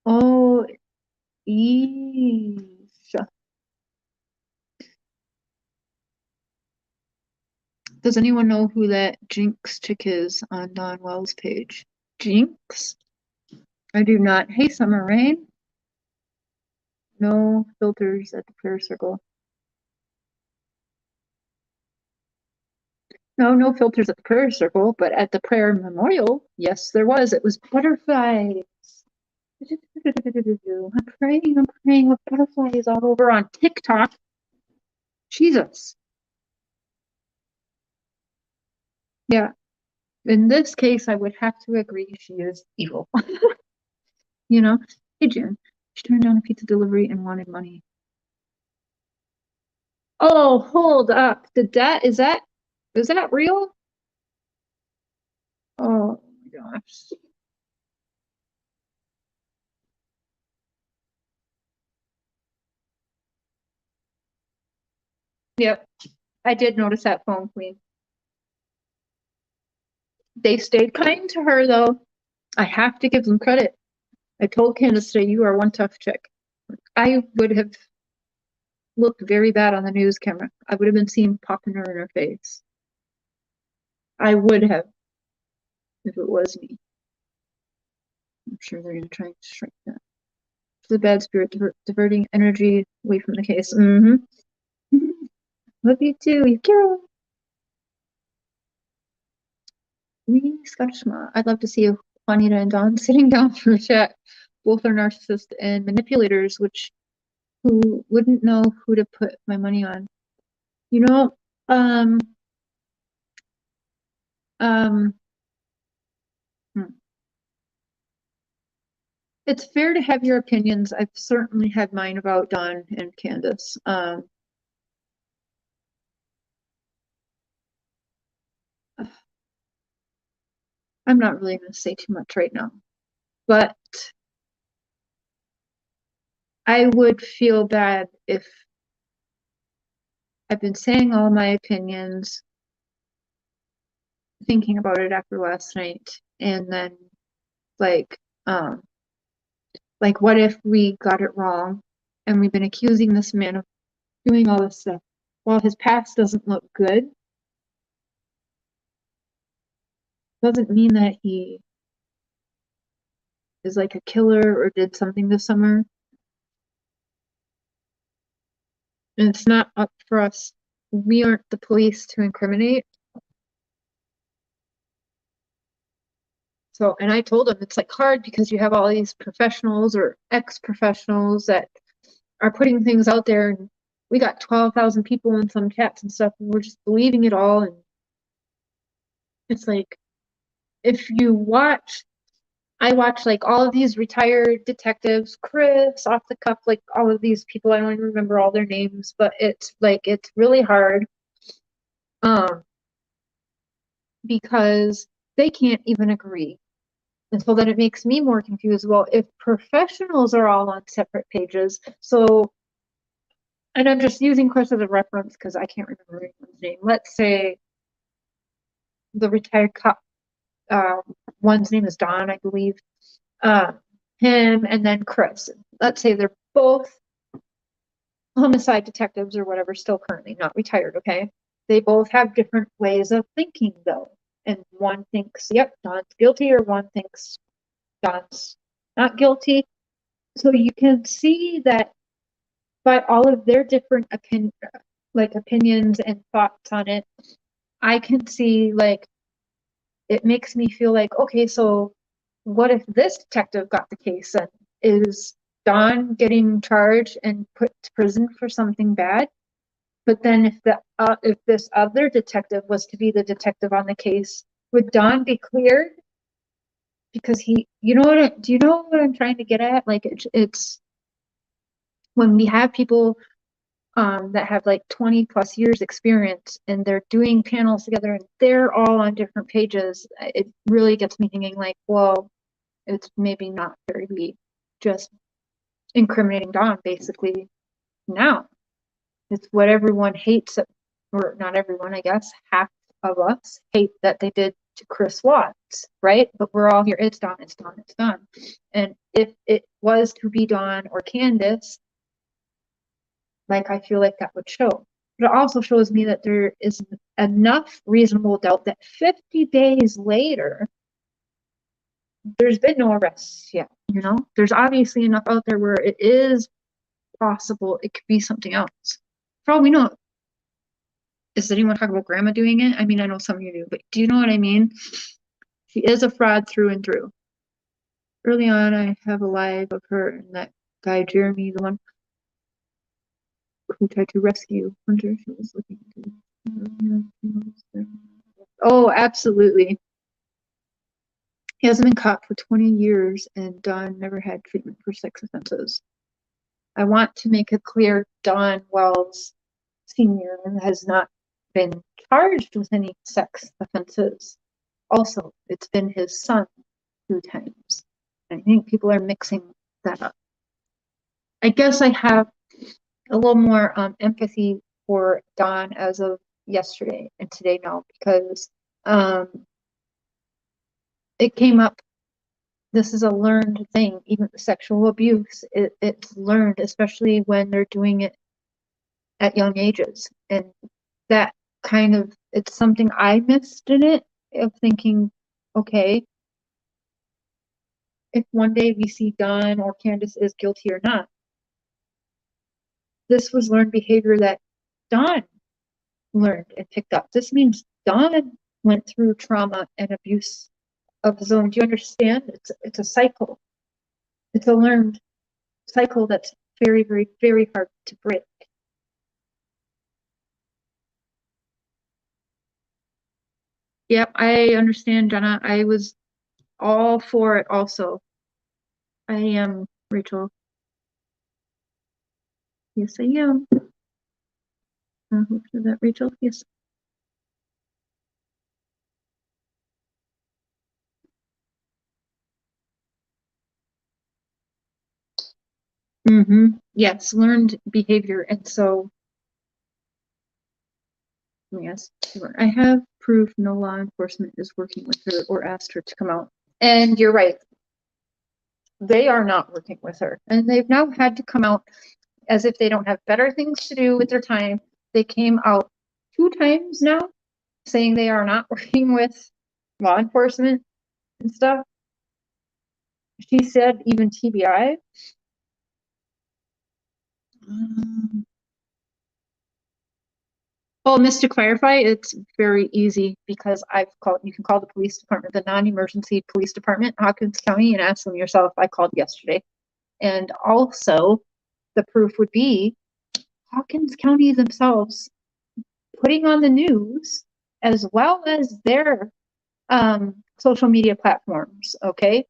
Oh, eesh. Does anyone know who that Jinx chick is on Don Wells' page? Jinx? I do not. Hey, Summer Rain. No filters at the prayer circle. No, no filters at the prayer circle, but at the prayer memorial, yes, there was. It was butterflies. I'm praying with butterflies all over on TikTok. Jesus. Yeah. In this case, I would have to agree she is evil. You know? Hey, Jen. She turned down a pizza delivery and wanted money. Oh, hold up. Is that real? Oh my gosh. Yep. I did notice that phone queen. They stayed kind to her though. I have to give them credit. I told Candace today, you are one tough chick. I would have looked very bad on the news camera. I would have been seen popping her in her face. I would have, if it was me. I'm sure they're going to try and shrink that. The bad spirit diverting energy away from the case. Love you too, you Carol. Me, Scottish Ma. I'd love to see Juanita and Don sitting down for a chat. Both are narcissists and manipulators, which who wouldn't know who to put my money on. You know, um, um, hmm. It's fair to have your opinions. I've certainly had mine about Don and Candace. I'm not really going to say too much right now, but I would feel bad if I've been saying all my opinions, thinking about it after last night, and then like, what if we got it wrong and we've been accusing this man of doing all this stuff while his past doesn't look good? Doesn't mean that he is like a killer or did something this summer. And it's not up for us. We aren't the police to incriminate. So, and I told him it's like hard because you have all these professionals or ex-professionals that are putting things out there, and we got 12,000 people in some chats and stuff, and we're just believing it all. And it's like, if you watch, I watch like all of these retired detectives, Chris, off the cuff, like all of these people, I don't even remember all their names, but it's like, it's really hard. Because they can't even agree. And so then it makes me more confused. Well, if professionals are all on separate pages, so, and I'm just using Chris as a reference because I can't remember anyone's name. Let's say the retired cop, one's name is Don, I believe. Him and then Chris. Let's say they're both homicide detectives or whatever, still currently not retired, okay? They both have different ways of thinking though. And one thinks, yep, Don's guilty, or one thinks Don's not guilty. So you can see that by all of their different opinions and thoughts on it, I can see like it makes me feel like, okay, so what if this detective got the case? And is Don getting charged and put to prison for something bad? But then if this other detective was to be the detective on the case, would Don be cleared? Because do you know what I'm trying to get at? Like it's when we have people that have like 20 plus years experience and they're doing panels together and they're all on different pages, it really gets me thinking like, well, it's maybe not fair to be just incriminating Don basically now. It's what everyone hates, or not everyone, I guess, half of us hate that they did to Chris Watts, right? But we're all here, it's Don, it's Don, it's Don. And if it was to be Don or Candace, like I feel like that would show. But it also shows me that there is enough reasonable doubt that 50 days later, there's been no arrests yet, you know? There's obviously enough out there where it is possible it could be something else. For all we know, does anyone talk about grandma doing it? I mean, I know some of you do, but do you know what I mean? She is a fraud through and through. Early on, I have a live of her and that guy, Jeremy, the one who tried to rescue Hunter. She was looking into. Oh, absolutely. He hasn't been caught for 20 years, and Don never had treatment for sex offenses. I want to make it clear Don Wells Sr. has not been charged with any sex offenses. Also, it's been his son 2 times. I think people are mixing that up. I guess I have a little more empathy for Don as of yesterday and today now, because it came up. This is a learned thing. Even sexual abuse, it's learned, especially when they're doing it at young ages. And that kind of, it's something I missed in it, of thinking, okay, if one day we see Don or Candace is guilty or not, this was learned behavior that Don learned and picked up. This means Don went through trauma and abuse of his own. Do you understand? It's a cycle. It's a learned cycle that's very, very, very hard to break. Yep, I understand, Jenna. I was all for it also. I am, Rachel. Yes, I am. Hopefully that, Rachel. Yes. Yes, learned behavior. And so, yes, I have proof no law enforcement is working with her or asked her to come out. And you're right. They are not working with her. And they've now had to come out as if they don't have better things to do with their time. They came out 2 times now saying they are not working with law enforcement and stuff. She said even TBI. Oh, Miss, to clarify, it's very easy because you can call the police department, the non-emergency police department, Hawkins County, and ask them yourself. I called yesterday. And also, the proof would be Hawkins County themselves putting on the news as well as their social media platforms, okay,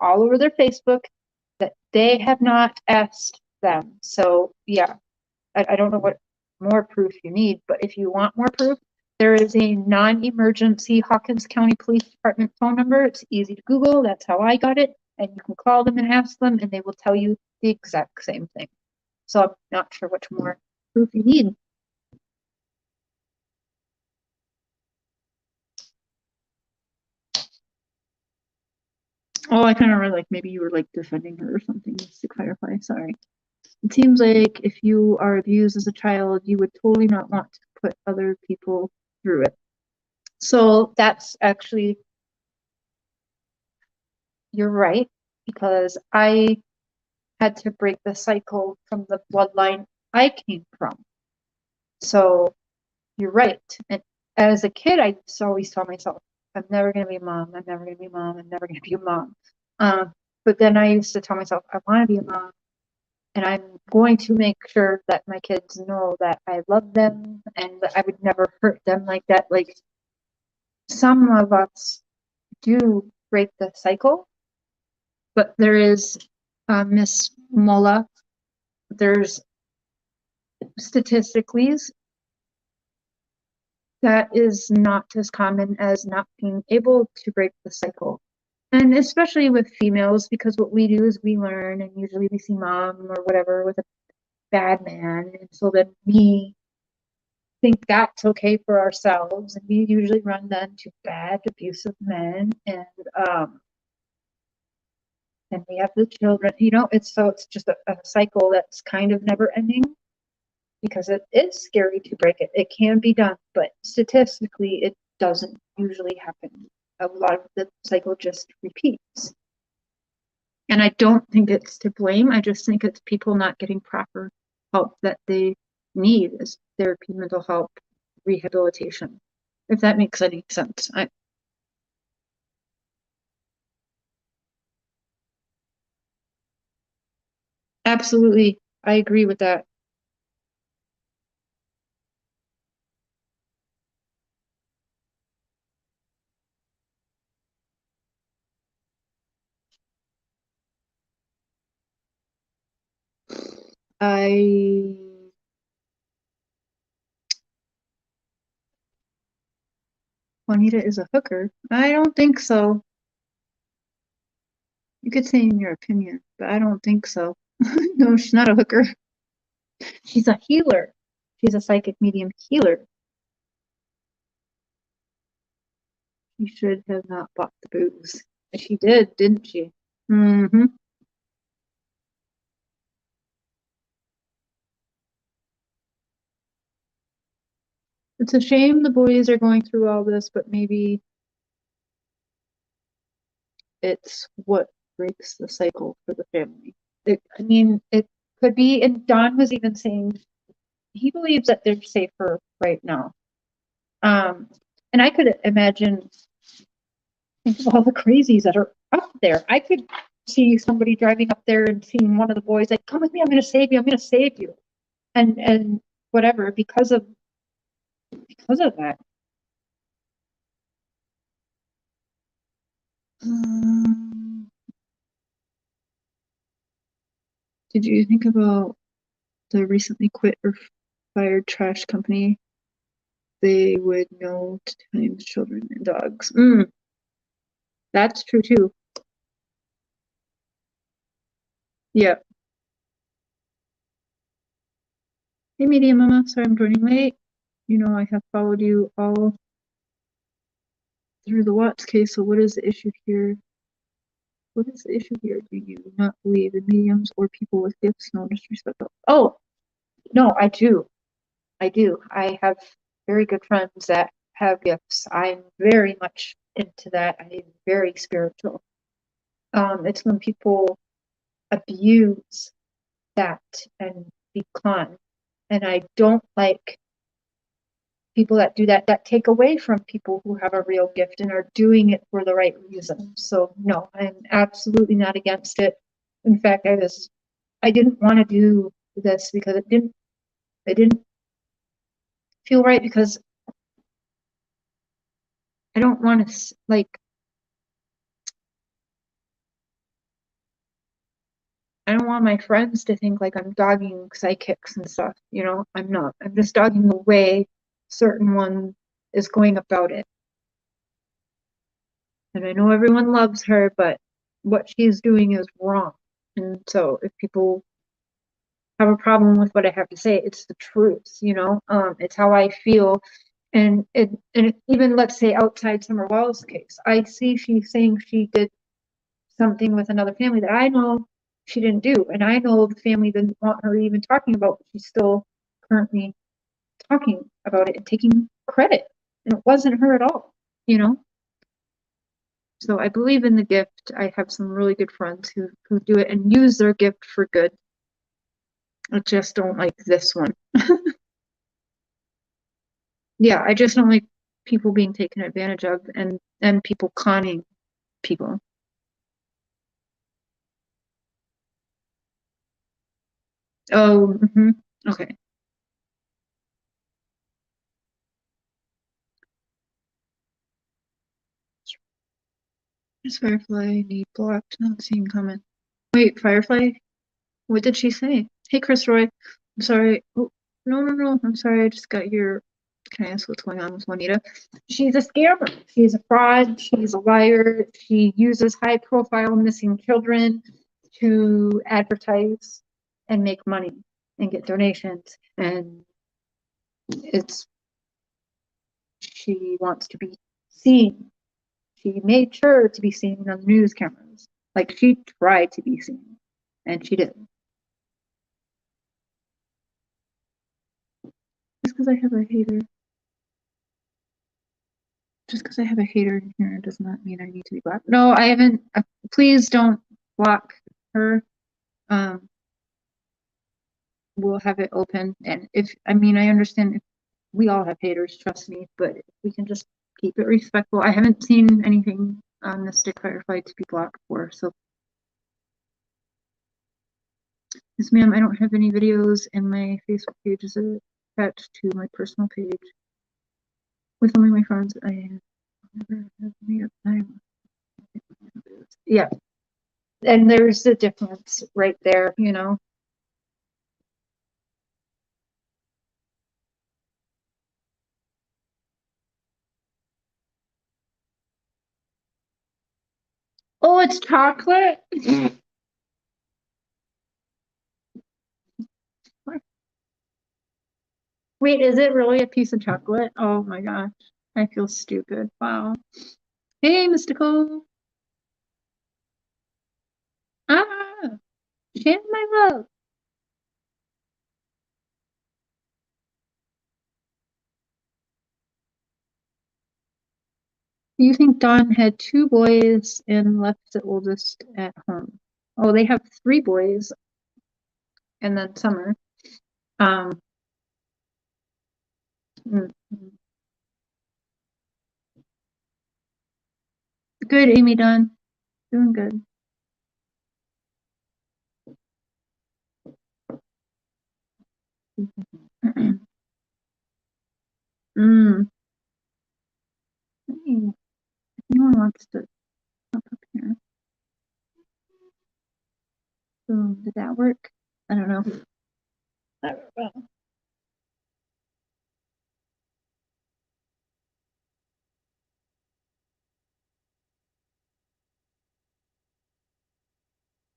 all over their Facebook, that they have not asked them. So yeah, I don't know what more proof you need, but if you want more proof, there is a non-emergency Hawkins County Police Department phone number. It's easy to Google. That's how I got it. And you can call them and ask them, and they will tell you the exact same thing. So I'm not sure which more proof you need. Oh, I kind of really like maybe you were like defending her or something, just to clarify. Sorry. It seems like if you are abused as a child, you would totally not want to put other people through it. So that's actually, you're right, because I had to break the cycle from the bloodline I came from. So you're right. And as a kid, I always saw myself I'm never gonna be a mom. I'm never gonna be a mom. I'm never gonna be a mom. But then I used to tell myself, I want to be a mom, and I'm going to make sure that my kids know that I love them and that I would never hurt them like that. Like some of us do break the cycle, but there is Miss Mola. There's statistically that is not as common as not being able to break the cycle. And especially with females, because what we do is we learn, and usually we see mom or whatever with a bad man, and so then we think that's okay for ourselves, and we usually run then to bad, abusive men, and we have the children. It's just a cycle that's kind of never ending because it is scary to break it. It can be done, but statistically, it doesn't usually happen. A lot of the cycle just repeats. And I don't think it's to blame. I just think it's people not getting proper help that they need as therapy, mental health, rehabilitation, if that makes any sense. Absolutely, I agree with that. I Juanita is a hooker. I don't think so. You could say in your opinion, but I don't think so. No, she's not a hooker. She's a healer. She's a psychic medium healer. She should have not bought the booze. She did, didn't she? Mm-hmm. It's a shame the boys are going through all this, but maybe it's what breaks the cycle for the family. It could be, and Don was even saying he believes that they're safer right now. Um, and I could imagine, think of all the crazies that are up there. I could see somebody driving up there and seeing one of the boys like, "Come with me, I'm going to save you. I'm going to save you," and whatever because of that. Um, did you think about the recently quit or fired trash company? They would know to times children and dogs. That's true too. Yeah. Hey, Media Mama. Sorry I'm joining late. I have followed you all through the Watts case. So what is the issue here? What is the issue here? Do you not believe in mediums or people with gifts? No disrespect. Oh, no, I do. I do. I have very good friends that have gifts. I'm very much into that. I'm very spiritual. It's when people abuse that and be con. And I don't like people that do that, that take away from people who have a real gift and are doing it for the right reason. So no, I'm absolutely not against it. In fact, I didn't want to do this because it didn't feel right because I don't want to like I don't want my friends to think like I'm dogging psychics and stuff. I'm not. I'm just dogging the way certain one is going about it. And I know everyone loves her, but what she's doing is wrong. And so if people have a problem with what I have to say, it's the truth. It's how I feel. And even let's say outside Summer Wall's case, I see she's saying she did something with another family that I know she didn't do. And I know the family didn't want her even talking about, but she's still currently talking about it and taking credit. And it wasn't her at all, you know? So I believe in the gift. I have some really good friends who do it and use their gift for good. I just don't like this one. Yeah, I just don't like people being taken advantage of and people conning people. Oh, okay. Is Firefly need blocked? Not seeing comment. Wait, Firefly? What did she say? Hey, Chris Roy. I'm sorry. Oh, no. I'm sorry. I just got your. Can I ask what's going on with Juanita? She's a scammer. She's a fraud. She's a liar. She uses high-profile missing children to advertise and make money and get donations. And it's she wants to be seen. She made sure to be seen on the news cameras. Like she tried to be seen, and she did. Just because I have a hater. Just because I have a hater in here does not mean I need to be blocked. No, I haven't. Please don't block her. We'll have it open. And if, I mean, I understand if we all have haters, trust me, but if we can just keep it respectful. I haven't seen anything on the Stick Firefly to be blocked for, so. Yes, ma'am, I don't have any videos in my Facebook page. Is it attached to my personal page? With only my friends, I never have made up time. Yeah, and there's the difference right there, you know. Oh, it's chocolate. Wait, is it really a piece of chocolate? Oh my gosh, I feel stupid. Wow. Hey, Mystical. Ah, share my love. You think Dawn had two boys and left the oldest at home? Oh, they have three boys and then Summer. Um, mm, mm. Good, Amy Dunn. Doing good. Mm. Hey, if anyone wants to up here. Did that work? I don't know. I don't know.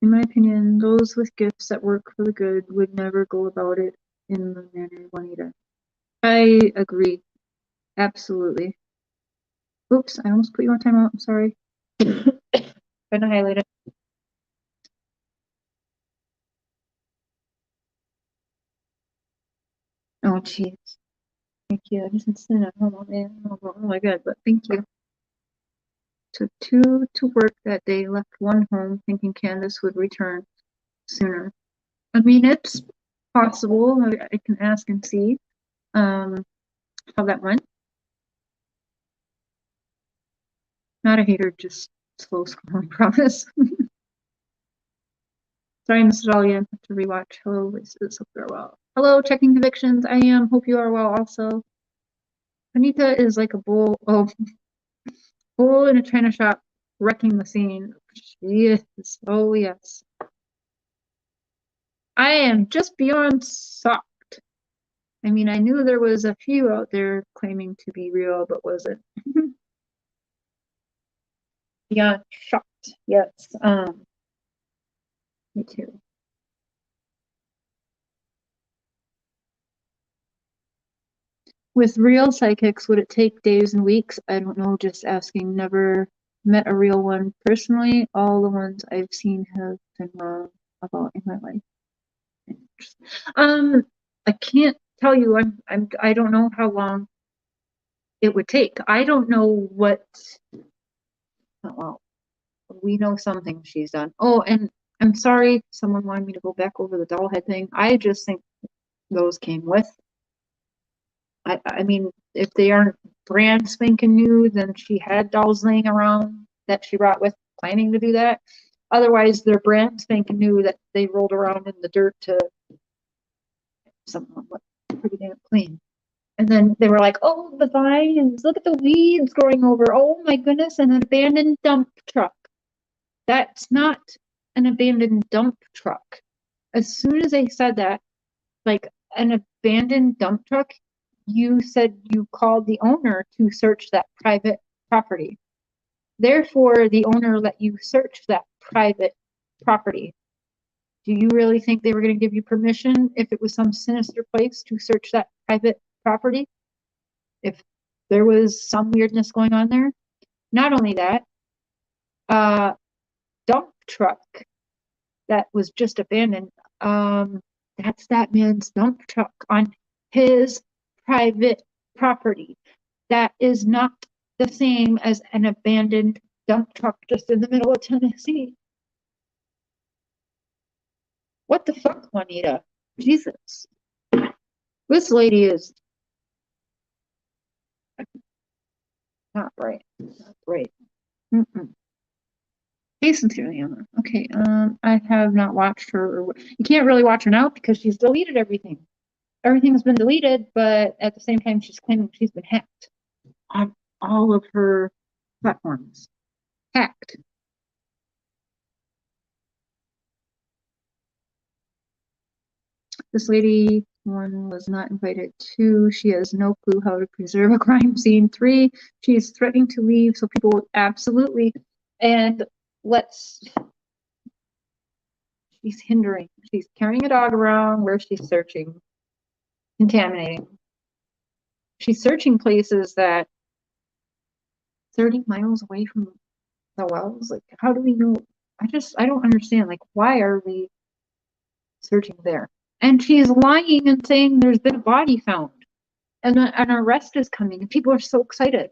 In my opinion, those with gifts that work for the good would never go about it in the manner Juanita. I agree. Absolutely. Oops, I almost put you on timeout. I'm sorry. Trying to highlight it. Oh, jeez. Thank you. I just sitting at home all day. Oh my god, but thank you. Took two to work that day, left one home, thinking Candace would return sooner. I mean, it's possible. I can ask and see how that went. Not a hater, just slow scrolling, promise. Sorry, I missed it all again. Have to rewatch. Hello, voices. Hope you're well. Hello, checking convictions. I am. Hope you are well also. Juanita is like a bull. Oh, bull in a china shop, wrecking the scene. She is. Oh yes. I am just beyond shocked. I mean, I knew there was a few out there claiming to be real, but was it? Beyond shocked. Yes. Me too. With real psychics, would it take days and weeks? I don't know, just asking. Never met a real one personally. All the ones I've seen have been wrong about in my life. I can't tell you. I don't know how long it would take. I don't know what. Well, we know something she's done. Oh, and I'm sorry, someone wanted me to go back over the doll head thing. I just think those came with. I mean, if they aren't brand spanking new, then she had dolls laying around that she brought with, planning to do that. Otherwise, they're brand spanking new that they rolled around in the dirt to someone look pretty damn clean. And then they were like, oh, the vines, look at the weeds growing over. Oh my goodness, an abandoned dump truck. That's not an abandoned dump truck. As soon as they said that, like an abandoned dump truck, you said you called the owner to search that private property. Therefore, the owner let you search that private property. Do you really think they were going to give you permission if it was some sinister place to search that private property? If there was some weirdness going on there? Not only that, dump truck that was just abandoned, that's that man's dump truck on his private property. That is not the same as an abandoned dump truck just in the middle of Tennessee. What the fuck, Juanita? Jesus. This lady is not right. Not right. Mm-mm. Hey, sincerely, Emma. Okay, I have not watched her. You can't really watch her now because she's deleted everything. Everything's been deleted, but at the same time, she's claiming she's been hacked on all of her platforms. Hacked. This lady, 1, was not invited. 2, she has no clue how to preserve a crime scene. 3, she is threatening to leave, so people will absolutely, and she's hindering. She's carrying a dog around where she's searching, contaminating. She's searching places that 30 miles away from the wells. Like, how do we know? I don't understand. Like, why are we searching there? And she's lying and saying there's been a body found and an arrest is coming and people are so excited.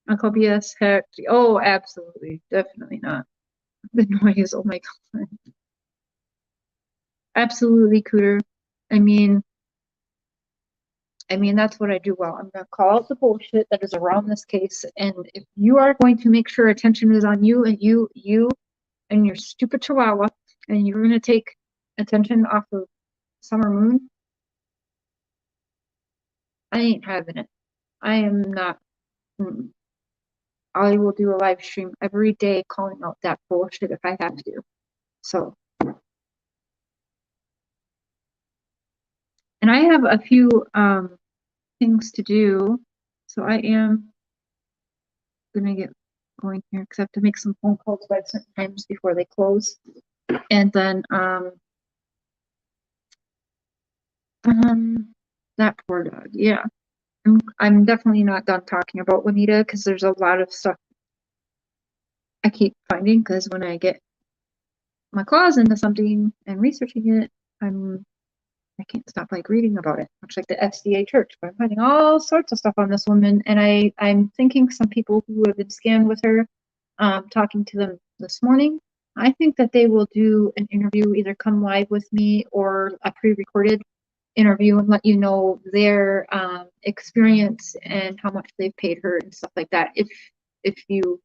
Uncle BS hacked. Oh, absolutely. Definitely not. The noise. Oh my God. Absolutely, Cooter. I mean, that's what I do well. I'm going to call out the bullshit that is around this case. And if you are going to make sure attention is on you and you and your stupid chihuahua, and you're going to take attention off of Summer Moon, I ain't having it. I am not. I will do a live stream every day calling out that bullshit if I have to. So, and I have a few things to do. So I am gonna get going here because I have to make some phone calls by certain times before they close. And then that poor dog. Yeah. I'm definitely not done talking about Juanita because there's a lot of stuff I keep finding because when I get my claws into something and researching it, I can't stop like reading about it, much like the SDA church. But I'm finding all sorts of stuff on this woman, and I'm thinking some people who have been scammed with her, talking to them this morning, I think that they will do an interview, either come live with me or a pre-recorded interview and let you know their experience and how much they've paid her and stuff like that. If you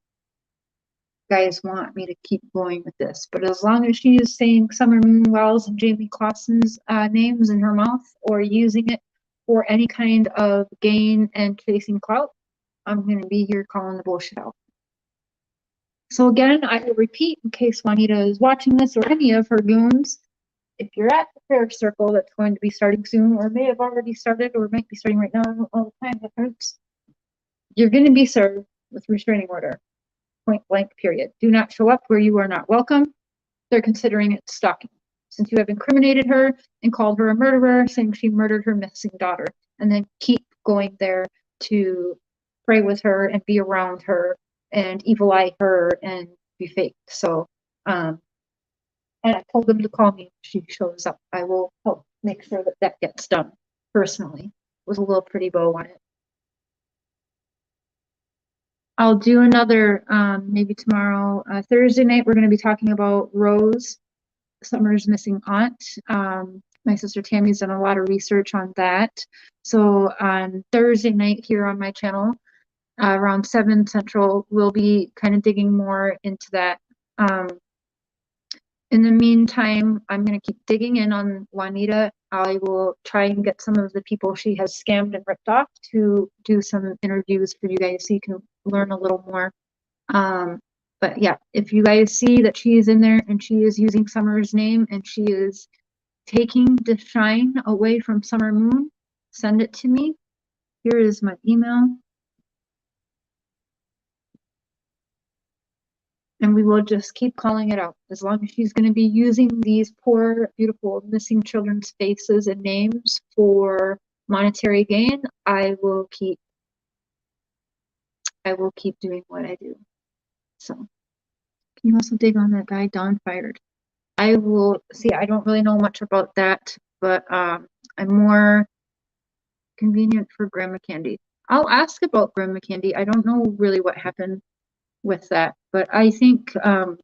guys want me to keep going with this, but as long as she is saying Summer Moon Wells and Jamie Clausen's names in her mouth or using it for any kind of gain and chasing clout, I'm going to be here calling the bullshit out. So again, I will repeat in case Juanita is watching this or any of her goons. If you're at the prayer circle that's going to be starting soon or may have already started or might be starting right now, all the time difference, you're going to be served with restraining order. Point blank, period. Do not show up where you are not welcome. They're considering it stalking. Since you have incriminated her and called her a murderer, saying she murdered her missing daughter, and then keep going there to pray with her and be around her and evil eye her and be fake. So, and I told them to call me if she shows up. I will help make sure that that gets done personally with a little pretty bow on it. I'll do another maybe tomorrow. Thursday night, we're going to be talking about Rose Summer's missing aunt. My sister Tammy's done a lot of research on that. So on Thursday night here on my channel, around 7 Central, we'll be kind of digging more into that. In the meantime, I'm going to keep digging in on Juanita. I will try and get some of the people she has scammed and ripped off to do some interviews for you guys so you can learn a little more. But yeah, if you guys see that she is in there and she is using Summer's name and she is taking the shine away from Summer Moon, send it to me. Here is my email. And we will just keep calling it out. As long as she's going to be using these poor, beautiful, missing children's faces and names for monetary gain, I will keep doing what I do. So, can you also dig on that guy Don fired? I will see. I don't really know much about that, but I'm more convenient for Grandma Candy. I'll ask about Grandma Candy. I don't know really what happened with that, but I think I'm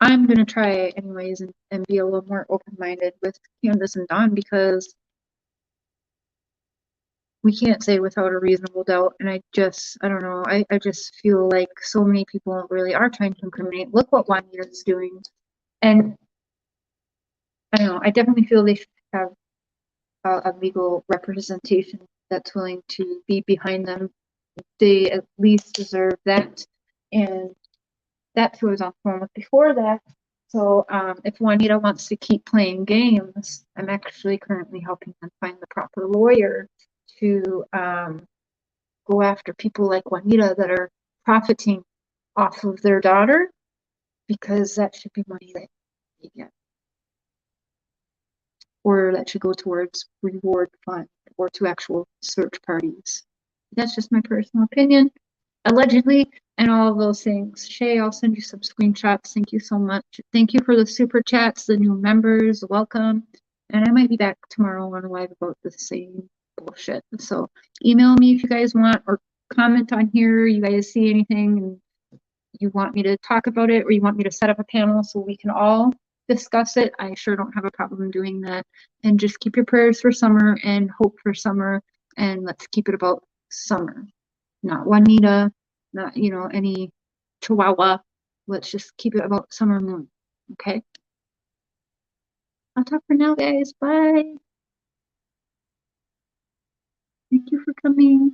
gonna try anyways and be a little more open-minded with Candace and Dawn, because we can't say without a reasonable doubt. And I don't know, I just feel like so many people really are trying to incriminate. Look what Juanita is doing. And I don't know, I definitely feel they should have a legal representation that's willing to be behind them. They at least deserve that. And that's who I was on the phone with before that. So if Juanita wants to keep playing games, I'm actually currently helping them find the proper lawyer to go after people like Juanita that are profiting off of their daughter, because that should be money that they get, or that should go towards reward fund or to actual search parties. That's just my personal opinion. Allegedly, and all of those things. Shay, I'll send you some screenshots. Thank you so much. Thank you for the super chats, the new members. Welcome. And I might be back tomorrow on live about the same bullshit. So email me if you guys want, or comment on here. You guys see anything and you want me to talk about it, or you want me to set up a panel so we can all discuss it. I sure don't have a problem doing that. And just keep your prayers for Summer and hope for Summer. And let's keep it about Summer, not Juanita, not, you know, any chihuahua. Let's just keep it about Summer Moon. Okay? I'll talk for now, guys. Bye. Thank you for coming.